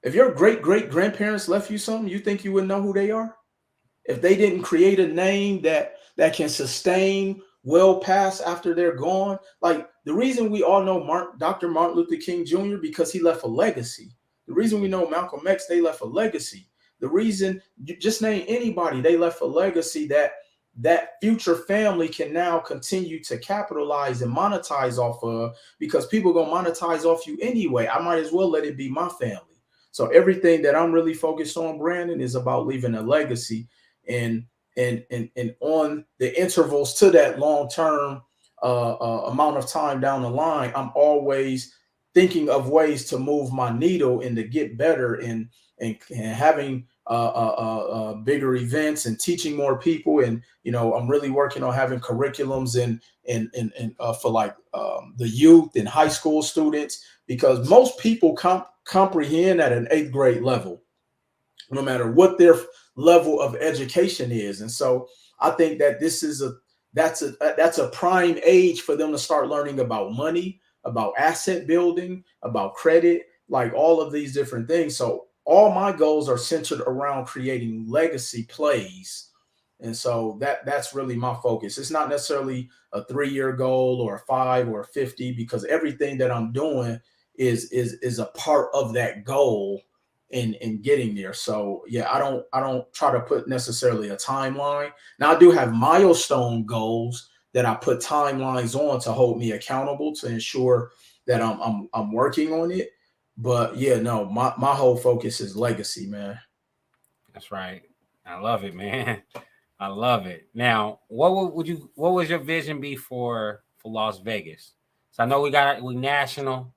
If your great great grandparents left you something, you think you would know who they are? If they didn't create a name that can sustain well past after they're gone, like the reason we all know Dr. Martin Luther King Jr. because he left a legacy. The reason we know Malcolm X, they left a legacy. The reason you just name anybody, they left a legacy that future family can now continue to capitalize and monetize off of, because people gonna monetize off you anyway. I might as well let it be my family. So everything that I'm really focused on, Brandon, is about leaving a legacy, and and on the intervals to that long term amount of time down the line, I'm always thinking of ways to move my needle and to get better, and having bigger events and teaching more people. And I'm really working on having curriculums and for like the youth and high school students, because most people comprehend at an eighth grade level, no matter what their level of education is. And so I think that that's a prime age for them to start learning about money, about asset building, about credit, like all of these different things. So all my goals are centered around creating legacy plays. And so that's really my focus. It's not necessarily a 3-year goal or a 5 or a 50, because everything that I'm doing is a part of that goal in getting there. So yeah, I don't try to put necessarily a timeline. Now I do have milestone goals that I put timelines on to hold me accountable, to ensure that I'm working on it. But yeah, no, my whole focus is legacy, man. that's right. I love it, man. I love it. Now, what was your vision be for Las Vegas? So I know we national,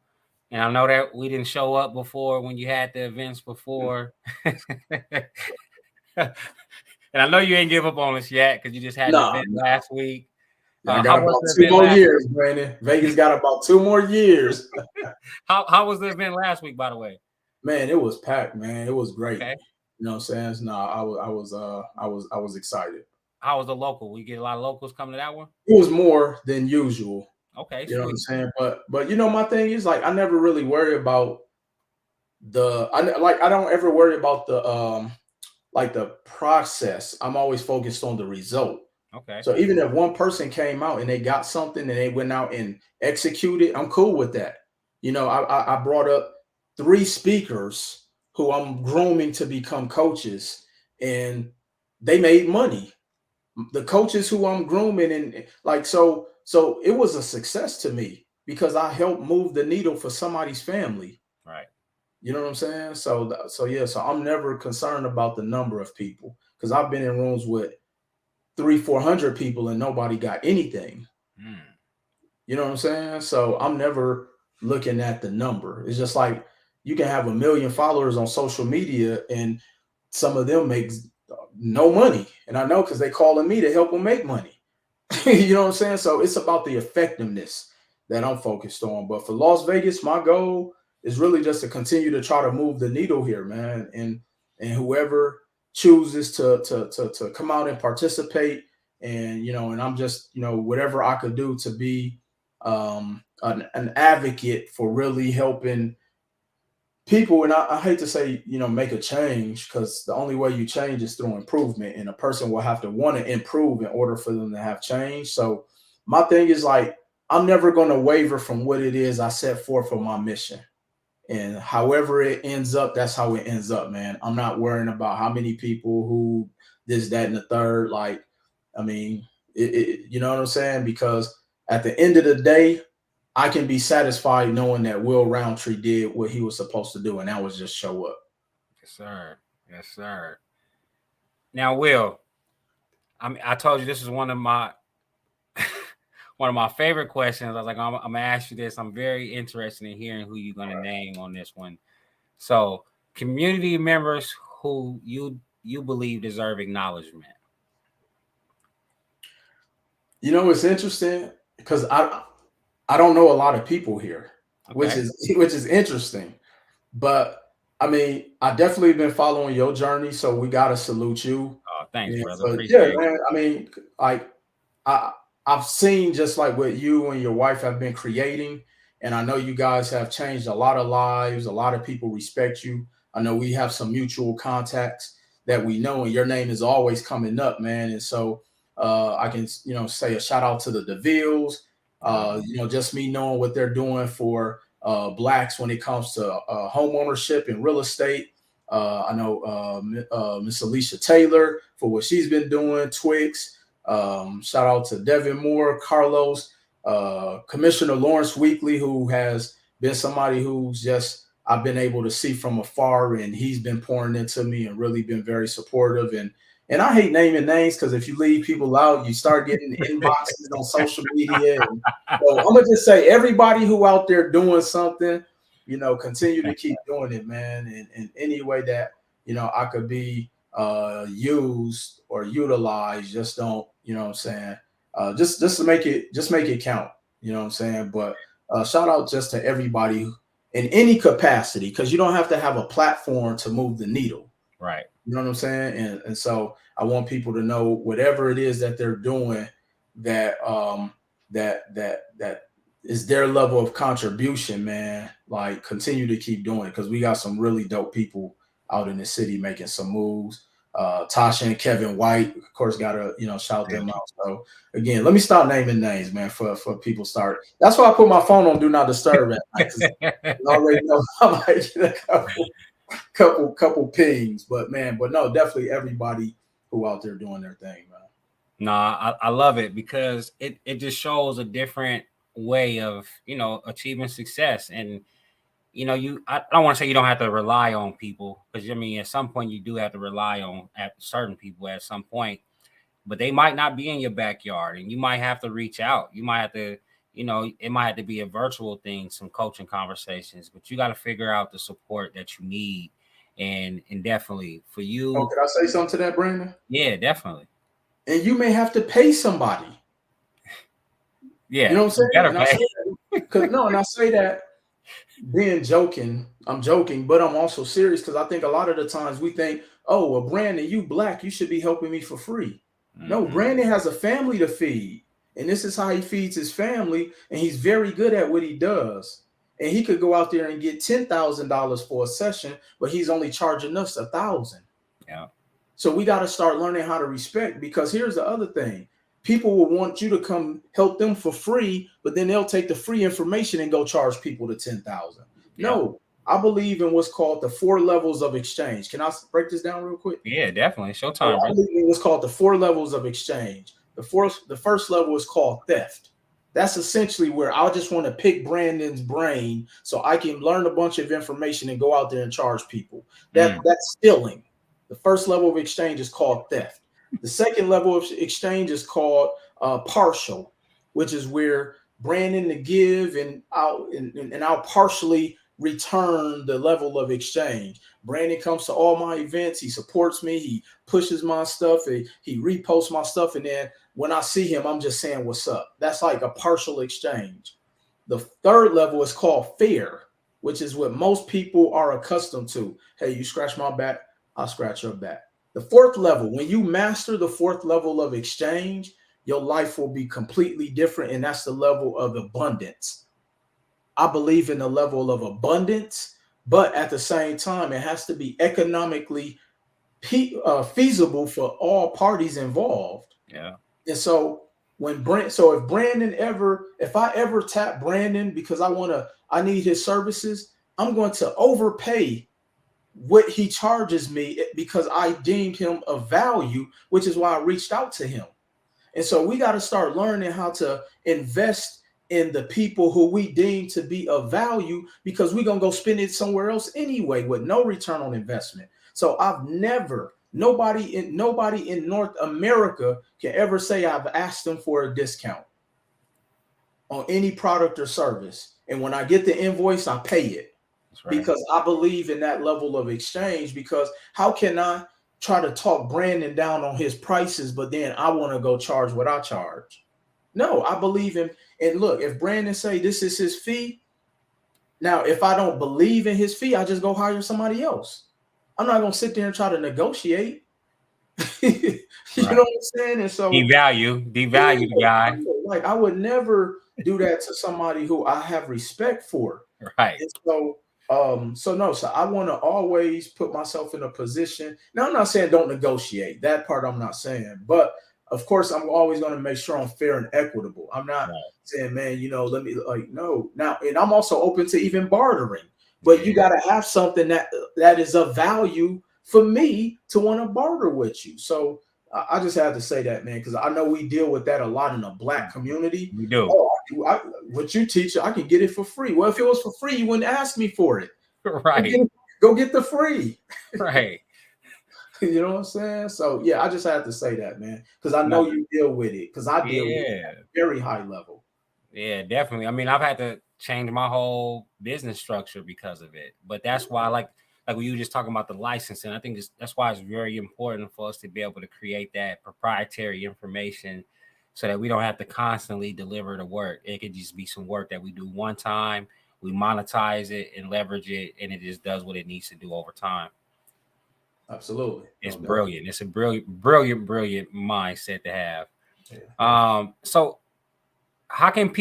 and I know that we didn't show up before when you had the events before. And I know you ain't give up on us yet because you just had the Nah, event nah. last week. Yeah, I got How was about the two event more last years, Brandon. Vegas got about 2 more years. how was the event last week, by the way? Man, it was packed, man. It was great. Okay. You know what I'm saying? No, I was excited. How was the local? We get a lot of locals coming to that one? It was more than usual. Okay, You know what I'm sweet. saying? But my thing is, like, I never really worry about I don't ever worry about like the process. I'm always focused on the result. Okay. So even if one person came out and they got something and they went out and executed, I'm cool with that. I brought up 3 speakers who I'm grooming to become coaches, and they made money. The coaches who I'm grooming, and like so it was a success to me because I helped move the needle for somebody's family. Right. You know what I'm saying? So yeah, so I'm never concerned about the number of people because I've been in rooms with 300-400 people and nobody got anything. Mm. You know what I'm saying? So I'm never looking at the number. It's just like you can have 1 million followers on social media and some of them make no money. And I know because they calling me to help them make money. You know what I'm saying? So it's about the effectiveness that I'm focused on. But for Las Vegas, my goal is really just to continue to try to move the needle here, man. And whoever chooses to come out and participate, and and I'm just whatever I could do to be an advocate for really helping people. And I hate to say make a change, because the only way you change is through improvement, and a person will have to want to improve in order for them to have change. So my thing is, like, I'm never going to waver from what it is I set forth for my mission, and however it ends up, that's how it ends up, man. I'm not worrying about how many people, who, this, that, and the third. Like, I mean, you know what I'm saying? Because at the end of the day, I can be satisfied knowing that Will Roundtree did what he was supposed to do, and that was just show up. Yes, sir. Yes, sir. Now, Will, I told you this is one of my one of my favorite questions. I was like, I'm gonna ask you this. I'm very interested in hearing who you're gonna name on this one. So, community members who you believe deserve acknowledgement. It's interesting because I don't know a lot of people here, which Okay. is interesting. But I mean, I definitely been following your journey, so we gotta salute you. Oh, thanks, And brother. so yeah, Appreciate man. I mean, like, I I've seen just like what you and your wife have been creating, and I know you guys have changed a lot of lives. A lot of people respect you. I know we have some mutual contacts that we know, and your name is always coming up, man. And so I can say a shout out to the DeVilles. it. Just me knowing what they're doing for blacks when it comes to home ownership and real estate. I know Miss Alicia Taylor for what she's been doing. Twix. Shout out to Devin Moore, Carlos, Commissioner Lawrence Weekly, who has been somebody who's just I've been able to see from afar, and he's been pouring into me and really been very supportive. And I hate naming names because if you leave people out, you start getting inboxes on social media. And so I'm gonna just say everybody who out there doing something, continue to keep doing it, man. And any way that I could be used or utilized, just don't, what I'm saying, just to make it count, what I'm saying. But shout out just to everybody in any capacity, because you don't have to have a platform to move the needle. Right. You know what I'm saying? And so I want people to know whatever it is that they're doing, that that is their level of contribution, man. Like, continue to keep doing it, because we got some really dope people out in the city making some moves. Tasha and Kevin White, of course, gotta shout them out. So again, let me stop naming names, man, for people start. That's why I put my phone on do not disturb at night, because you already know I might get a couple pings. But no, definitely everybody who out there doing their thing, man. No, I love it because it just shows a different way of achieving success. And I don't want to say you don't have to rely on people, because I mean at some point you do have to rely on at certain people at some point, but they might not be in your backyard, and you might have to reach out. You might have to, it might have to be a virtual thing, some coaching conversations, but you got to figure out the support that you need. And definitely for you. Oh, could I say something to that, Brandon? Yeah, definitely. And you may have to pay somebody. Yeah, you know what I'm saying? better pay. And I say that being joking. I'm joking, but I'm also serious, because I think a lot of the times we think, oh, well, Brandon, you black, you should be helping me for free. Mm-hmm. No, Brandon has a family to feed, and this is how he feeds his family, and he's very good at what he does. And he could go out there and get $10,000 for a session, but he's only charging us $1,000. Yeah. So we got to start learning how to respect, because here's the other thing. People will want you to come help them for free, but then they'll take the free information and go charge people to 10,000. Yeah. No, I believe in what's called the 4 levels of exchange. Can I break this down real quick? Yeah, definitely. Showtime, So I bro. believe in what's called the 4 levels of exchange. The first level is called theft. That's essentially where I just want to pick Brandon's brain so I can learn a bunch of information and go out there and charge people. That's stealing. The first level of exchange is called theft. The second level of exchange is called partial, which is where Brandon to give and I'll partially return the level of exchange. Brandon comes to all my events. He supports me. He pushes my stuff. He reposts my stuff. And then when I see him, I'm just saying, what's up? That's like a partial exchange. The third level is called fair, which is what most people are accustomed to. Hey, you scratch my back, I'll scratch your back. The fourth level, when you master the fourth level of exchange, your life will be completely different. And that's the level of abundance. I believe in the level of abundance, but at the same time, it has to be economically feasible for all parties involved. Yeah. And so if I ever tap Brandon because I need his services, I'm going to overpay what he charges me because I deemed him of value, which is why I reached out to him. And so we got to start learning how to invest in the people who we deem to be of value, because we're going to go spend it somewhere else anyway with no return on investment. So nobody in North America can ever say I've asked them for a discount on any product or service. And when I get the invoice, I pay it. Right. Because I believe in that level of exchange. Because how can I try to talk Brandon down on his prices, but then I want to go charge what I charge? No, I believe in, and look, if Brandon say this is his fee, now if I don't believe in his fee, I just go hire somebody else. I'm not gonna sit there and try to negotiate. You know what I'm saying? And so devalue the guy. Like I would never do that to somebody who I have respect for. Right. And so I want to always put myself in a position. Now, I'm not saying don't negotiate. That part I'm not saying. But, of course, I'm always going to make sure I'm fair and equitable. I'm not saying, man, let me no. Now, and I'm also open to even bartering. But you got to have something that is of value for me to want to barter with you. So I just have to say that, man, because I know we deal with that a lot in the Black community. We do. Oh, what you teach, I can get it for free. Well, if it was for free, you wouldn't ask me for it. Right. Go get the free. Right. You know what I'm saying? So, yeah, I just have to say that, man, because I know you deal with it, because I deal with it at a very high level. Yeah, definitely. I mean, I've had to change my whole business structure because of it. But that's why, like when you were just talking about the licensing, I think that's why it's very important for us to be able to create that proprietary information so that we don't have to constantly deliver the work. It could just be some work that we do one time, we monetize it and leverage it, and it just does what it needs to do over time. Absolutely. It's brilliant. It's a brilliant mindset to have. Yeah. So how can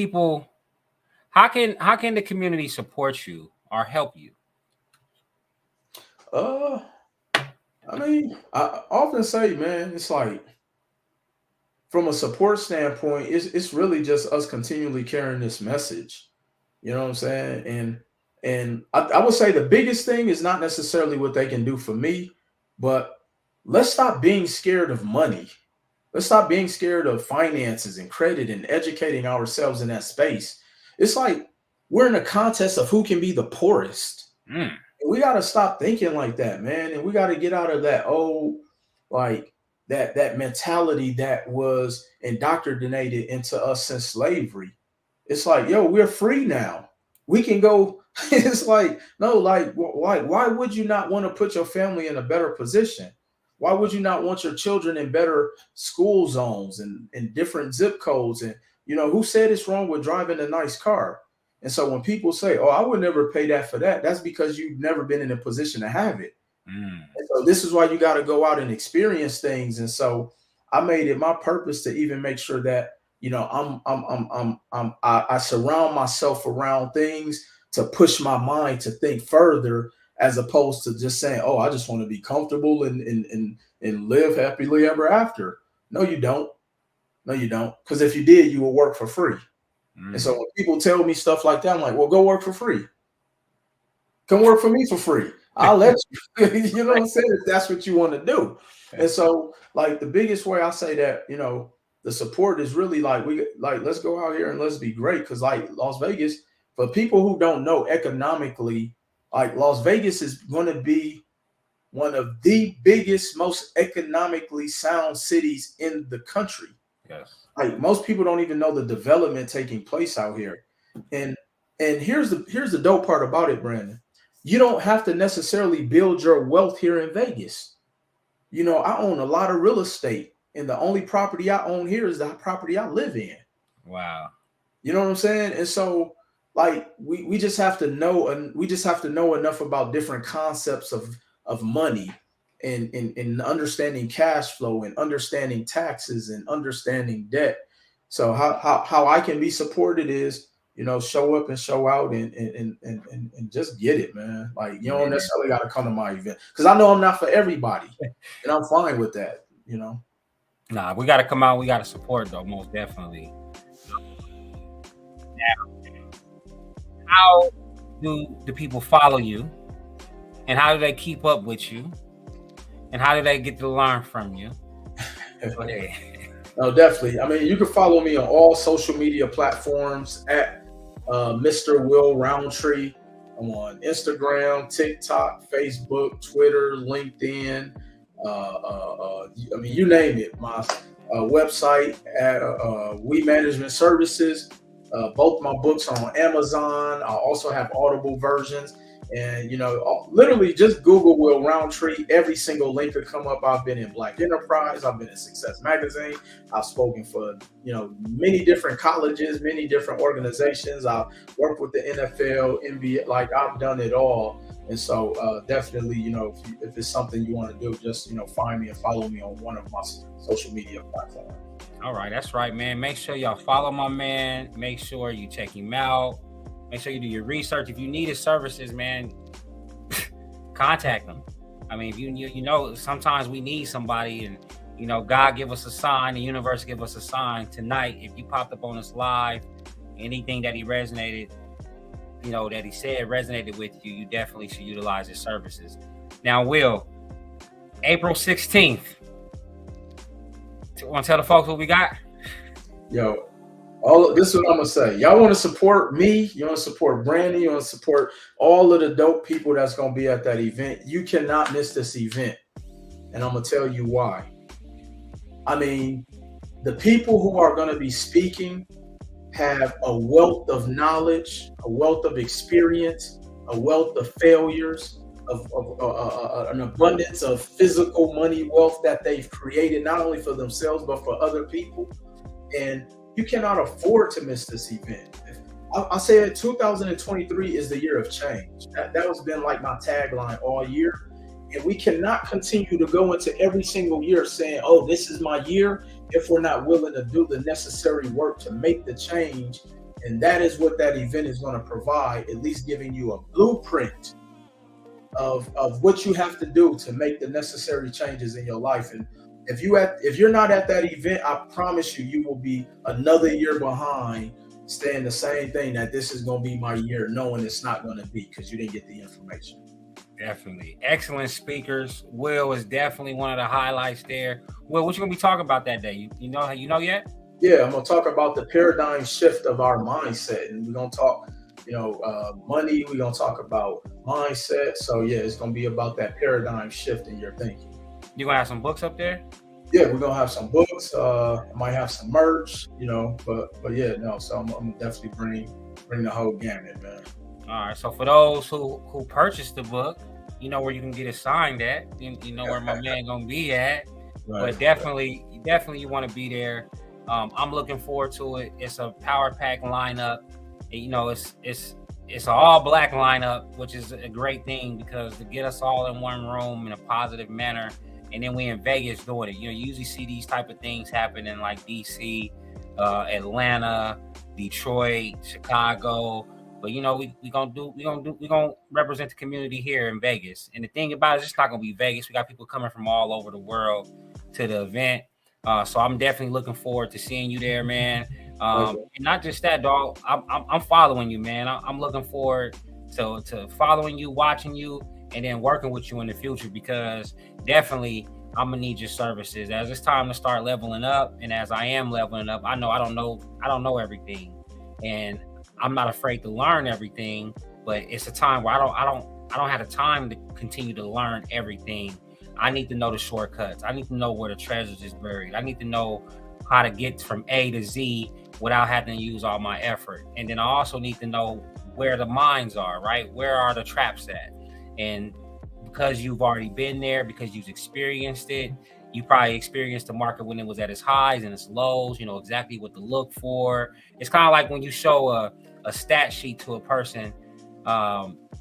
the community support you or help you? I mean, I often say, man, it's like from a support standpoint, it's really just us continually carrying this message. You know what I'm saying? And I would say the biggest thing is not necessarily what they can do for me, but let's stop being scared of money. Let's stop being scared of finances and credit and educating ourselves in that space. It's like we're in a contest of who can be the poorest. And we got to stop thinking like that, man. And we got to get out of that that mentality that was indoctrinated into us since slavery. It's like, yo, we're free now. We can go. It's like, no, why would you not want to put your family in a better position? Why would you not want your children in better school zones and different zip codes? And, who said it's wrong with driving a nice car? And so when people say, oh, I would never pay that for that, that's because you've never been in a position to have it. And so this is why you got to go out and experience things. And so I made it my purpose to even make sure that, I surround myself around things to push my mind to think further as opposed to just saying, "Oh, I just want to be comfortable and live happily ever after." No, you don't. No, you don't. Because if you did, you would work for free. And so when people tell me stuff like that, I'm like, "Well, go work for free. Come work for me for free. I'll let you." You know what I'm saying? If that's what you want to do. And so, like, the biggest way I say that, the support is really like, let's go out here and let's be great. Because like Las Vegas, for people who don't know economically, like Las Vegas is going to be one of the biggest, most economically sound cities in the country. Yes. Like most people don't even know the development taking place out here. And here's the dope part about it, Brandon. You don't have to necessarily build your wealth here in Vegas. I own a lot of real estate, and the only property I own here is the property I live in. Wow. You know what I'm saying? And so, like, we just have to know, and we just have to know enough about different concepts of money and understanding cash flow and understanding taxes and understanding debt. So how I can be supported is, show up and show out and just get it, man. Like, you don't necessarily got to come to my event because I know I'm not for everybody, and I'm fine with that. Nah, we got to come out. We got to support, though, most definitely. Now, how do the people follow you, and how do they keep up with you, and how do they get to learn from you? Go ahead. No, definitely. I mean, you can follow me on all social media platforms at Mr. Will Roundtree. I'm on Instagram, TikTok, Facebook, Twitter, LinkedIn. I mean, you name it. My website at We Management Services. Both my books are on Amazon. I also have Audible versions. And, literally just Google Will Roundtree. Every single link could come up. I've been in Black Enterprise. I've been in Success Magazine. I've spoken for, many different colleges, many different organizations. I've worked with the NFL, NBA. Like, I've done it all. And so definitely, if it's something you want to do, just, find me and follow me on one of my social media platforms. All right. That's right, man. Make sure y'all follow my man. Make sure you check him out. Make sure you do your research. If you need his services, man, contact him. I mean, if you sometimes we need somebody, and God give us a sign, the universe give us a sign. Tonight, if you popped up on us live, anything that he resonated, that he said resonated with you, you definitely should utilize his services. Now, Will, April 16th. Want to tell the folks what we got? Yo. This is what I'm gonna say. Y'all want to support me? You want to support Brandon? You want to support all of the dope people that's gonna be at that event? You cannot miss this event, and I'm gonna tell you why. I mean, the people who are gonna be speaking have a wealth of knowledge, a wealth of experience, a wealth of failures, of an abundance of physical money wealth that they've created not only for themselves but for other people, and you cannot afford to miss this event. I said 2023 is the year of change. That has been like my tagline all year. And we cannot continue to go into every single year saying, "Oh, this is my year," if we're not willing to do the necessary work to make the change. And that is what that event is going to provide, at least giving you a blueprint of what you have to do to make the necessary changes in your life. And if you're not at that event, I promise you will be another year behind, saying the same thing, that this is going to be my year, knowing it's not going to be because you didn't get the information. Definitely. Excellent speakers. Will is definitely one of the highlights there. Will, what you going to be talking about that day? You know yet? Yeah, I'm going to talk about the paradigm shift of our mindset. And we're going to talk, money. We're going to talk about mindset. So, yeah, it's going to be about that paradigm shift in your thinking. You going to have some books up there? Yeah, we're going to have some books. I might have some merch, but yeah, no. So I'm definitely bring the whole gamut, man. All right. So for those who purchased the book, you know where you can get it signed at. You know where my man going to be at. Right. But definitely you want to be there. I'm looking forward to it. It's a power pack lineup. It's an all black lineup, which is a great thing because to get us all in one room in a positive manner. And then we in Vegas doing it. You usually see these type of things happen in like DC, Atlanta, Detroit, Chicago. But we gonna represent the community here in Vegas. And the thing about it, it's not gonna be Vegas. We got people coming from all over the world to the event. So I'm definitely looking forward to seeing you there, man. And not just that, dog. I'm following you, man. I'm looking forward to following you, watching you, and then working with you in the future, because definitely I'm gonna need your services as it's time to start leveling up. And as I am leveling up, I don't know everything, and I'm not afraid to learn everything. But it's a time where I don't have the time to continue to learn everything. I need to know the shortcuts. I need to know where the treasures is buried. I need to know how to get from A to Z without having to use all my effort. And then I also need to know where the mines are, right? Where are the traps at? And because you've already been there, because you've experienced it, you probably experienced the market when it was at its highs and its lows. You know exactly what to look for. It's kind of like when you show a stat sheet to a person.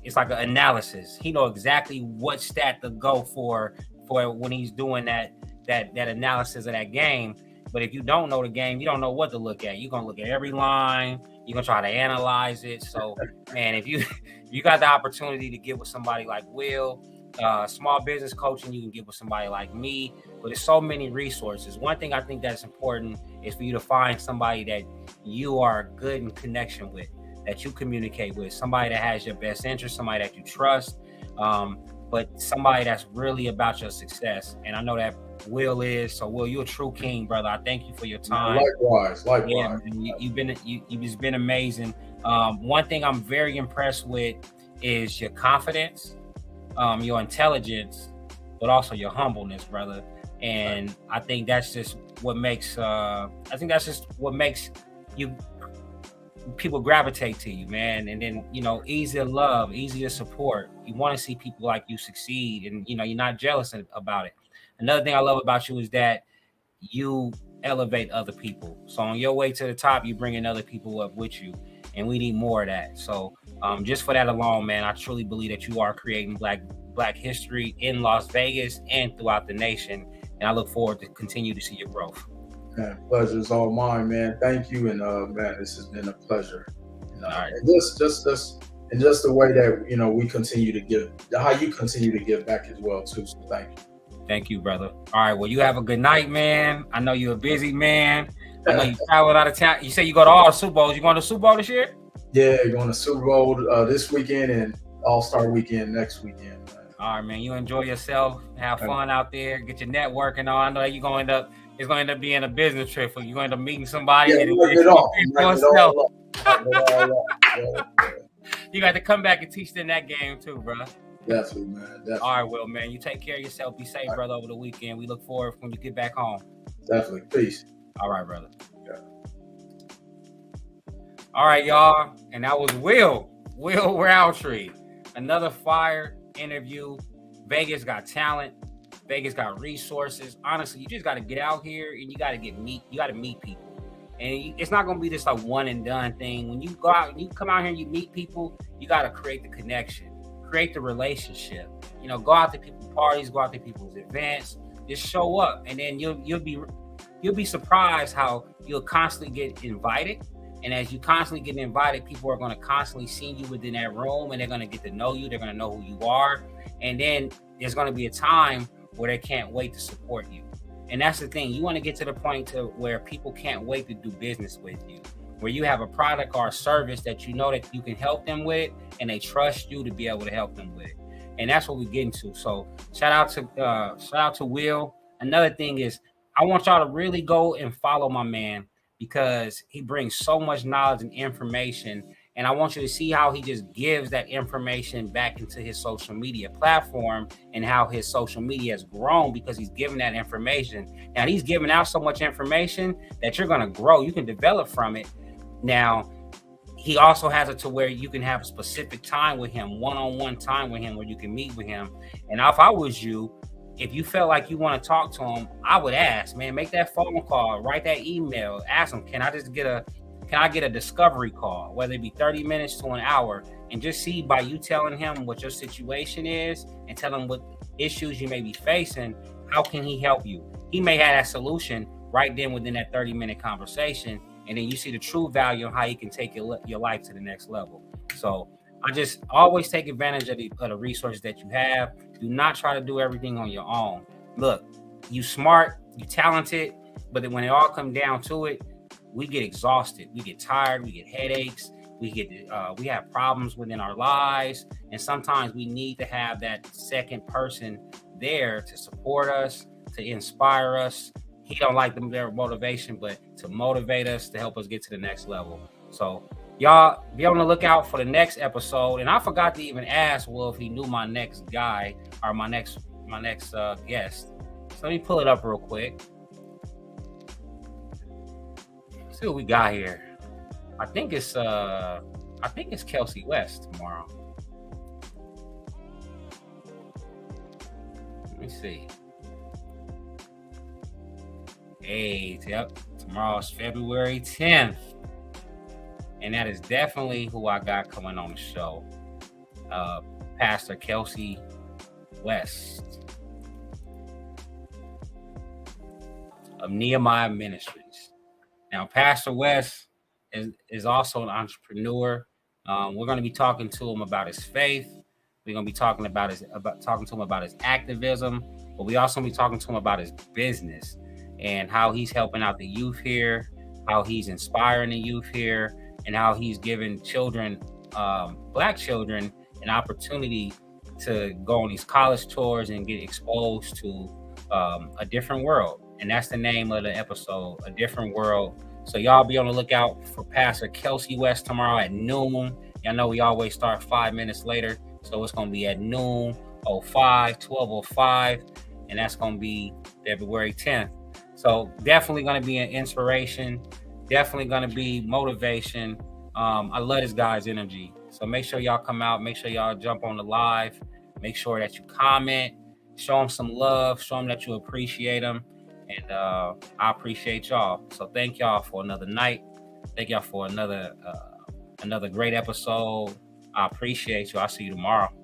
It's like an analysis. He know exactly what stat to go for when he's doing that analysis of that game. But if you don't know the game, you don't know what to look at. You're gonna look at every line. You're gonna try to analyze it. So, man, if you got the opportunity to get with somebody like Will, small business coaching, you can get with somebody like me. But there's so many resources. One thing I think that's important is for you to find somebody that you are good in connection with, that you communicate with, somebody that has your best interest, somebody that you trust, but somebody that's really about your success. And I know that Will is. So, Will, you're a true king, brother. I thank you for your time. Likewise. Yeah, you've just been amazing. One thing I'm very impressed with is your confidence, your intelligence, but also your humbleness, brother. And I think that's just what makes you people gravitate to you, man. And then easy to love, easy to support. You want to see people like you succeed, and you're not jealous about it. Another thing I love about you is that you elevate other people. So on your way to the top, you bringing other people up with you, and we need more of that. So just for that alone, man, I truly believe that you are creating black history in Las Vegas and throughout the nation. And I look forward to continue to see your growth. Man, pleasure's all mine, man. Thank you, and man, this has been a pleasure. All right. And just the way that we continue to give, how you continue to give back as well too. So thank you. Thank you, brother. All right. Well, you have a good night, man. I know you're a busy man. I know you traveled out of town. You say you go to all the Super Bowls. You going to Super Bowl this year? Yeah, going to Super Bowl this weekend and All-Star Weekend next weekend. Man. All right, man. You enjoy yourself. Have fun out there. Get your networking on. I know you're going to end up. It's going to end up being a business trip for you. You're going to end up meeting somebody. Yeah, you got to come back and teach them that game too, bro. Definitely, man. Definitely. All right, Will, man. You take care of yourself. Be safe, brother, over the weekend. We look forward when you get back home. Definitely. Peace. All right, brother. Yeah. All right, y'all. And that was Will Roundtree. Another fire interview. Vegas got talent. Vegas got resources. Honestly, you just got to get out here and you got to meet people. And it's not going to be this like one and done thing. When you go out and you come out here and you meet people, you got to create the connection, create the relationship. Go out to people's parties, go out to people's events, just show up. And then you'll be surprised how you'll constantly get invited. And as you constantly get invited, people are going to constantly see you within that room, and they're going to get to know you. They're going to know who you are. And then there's going to be a time where they can't wait to support you. And that's the thing. You want to get to the point to where people can't wait to do business with you, where you have a product or a service that you know that you can help them with, and they trust you to be able to help them with. And that's what we're getting to. So shout out to Will. Another thing is, I want y'all to really go and follow my man, because he brings so much knowledge and information. And I want you to see how he just gives that information back into his social media platform, and how his social media has grown because he's giving that information. Now, he's giving out so much information that you're going to grow. You can develop from it. Now, he also has it to where you can have a specific time with him, one-on-one time with him, where you can meet with him. And if I was you, if you felt like you want to talk to him, I would ask, man, make that phone call, write that email, ask him, can I get a discovery call, whether it be 30 minutes to an hour, and just see by you telling him what your situation is and tell him what issues you may be facing, how can he help you? He may have that solution right then within that 30-minute conversation, and then you see the true value of how he can take your life to the next level. So I just always take advantage of the resources that you have. Do not try to do everything on your own. Look, you smart, you talented, but then when it all comes down to it, we get exhausted, we get tired, we get headaches, we have problems within our lives, and sometimes we need to have that second person there to support us, to inspire us. He don't like their motivation, but to motivate us, to help us get to the next level. So y'all be on the lookout for the next episode. And I forgot to even ask Will if he knew my next guy or my next guest. So let me pull it up real quick. Let's see what we got here. I think it's Kelsey West tomorrow. Let me see. Hey, yep. Tomorrow's February 10th. And that is definitely who I got coming on the show. Pastor Kelsey West of Nehemiah Ministries. Now, Pastor West is also an entrepreneur. We're going to be talking to him about his faith. We're going to be talking to him about his activism, but we also be talking to him about his business and how he's helping out the youth here, how he's inspiring the youth here, and how he's giving children, Black children, an opportunity to go on these college tours and get exposed to a different world. And that's the name of the episode, A Different World. So y'all be on the lookout for Pastor Kelsey West tomorrow at noon. Y'all know we always start 5 minutes later. So it's going to be at noon, 12:05. And that's going to be February 10th. So definitely going to be an inspiration. Definitely going to be motivation. I love this guy's energy. So make sure y'all come out. Make sure y'all jump on the live. Make sure that you comment. Show them some love. Show them that you appreciate them. And I appreciate y'all. So thank y'all for another night. Thank y'all for another great episode. I appreciate you. I'll see you tomorrow.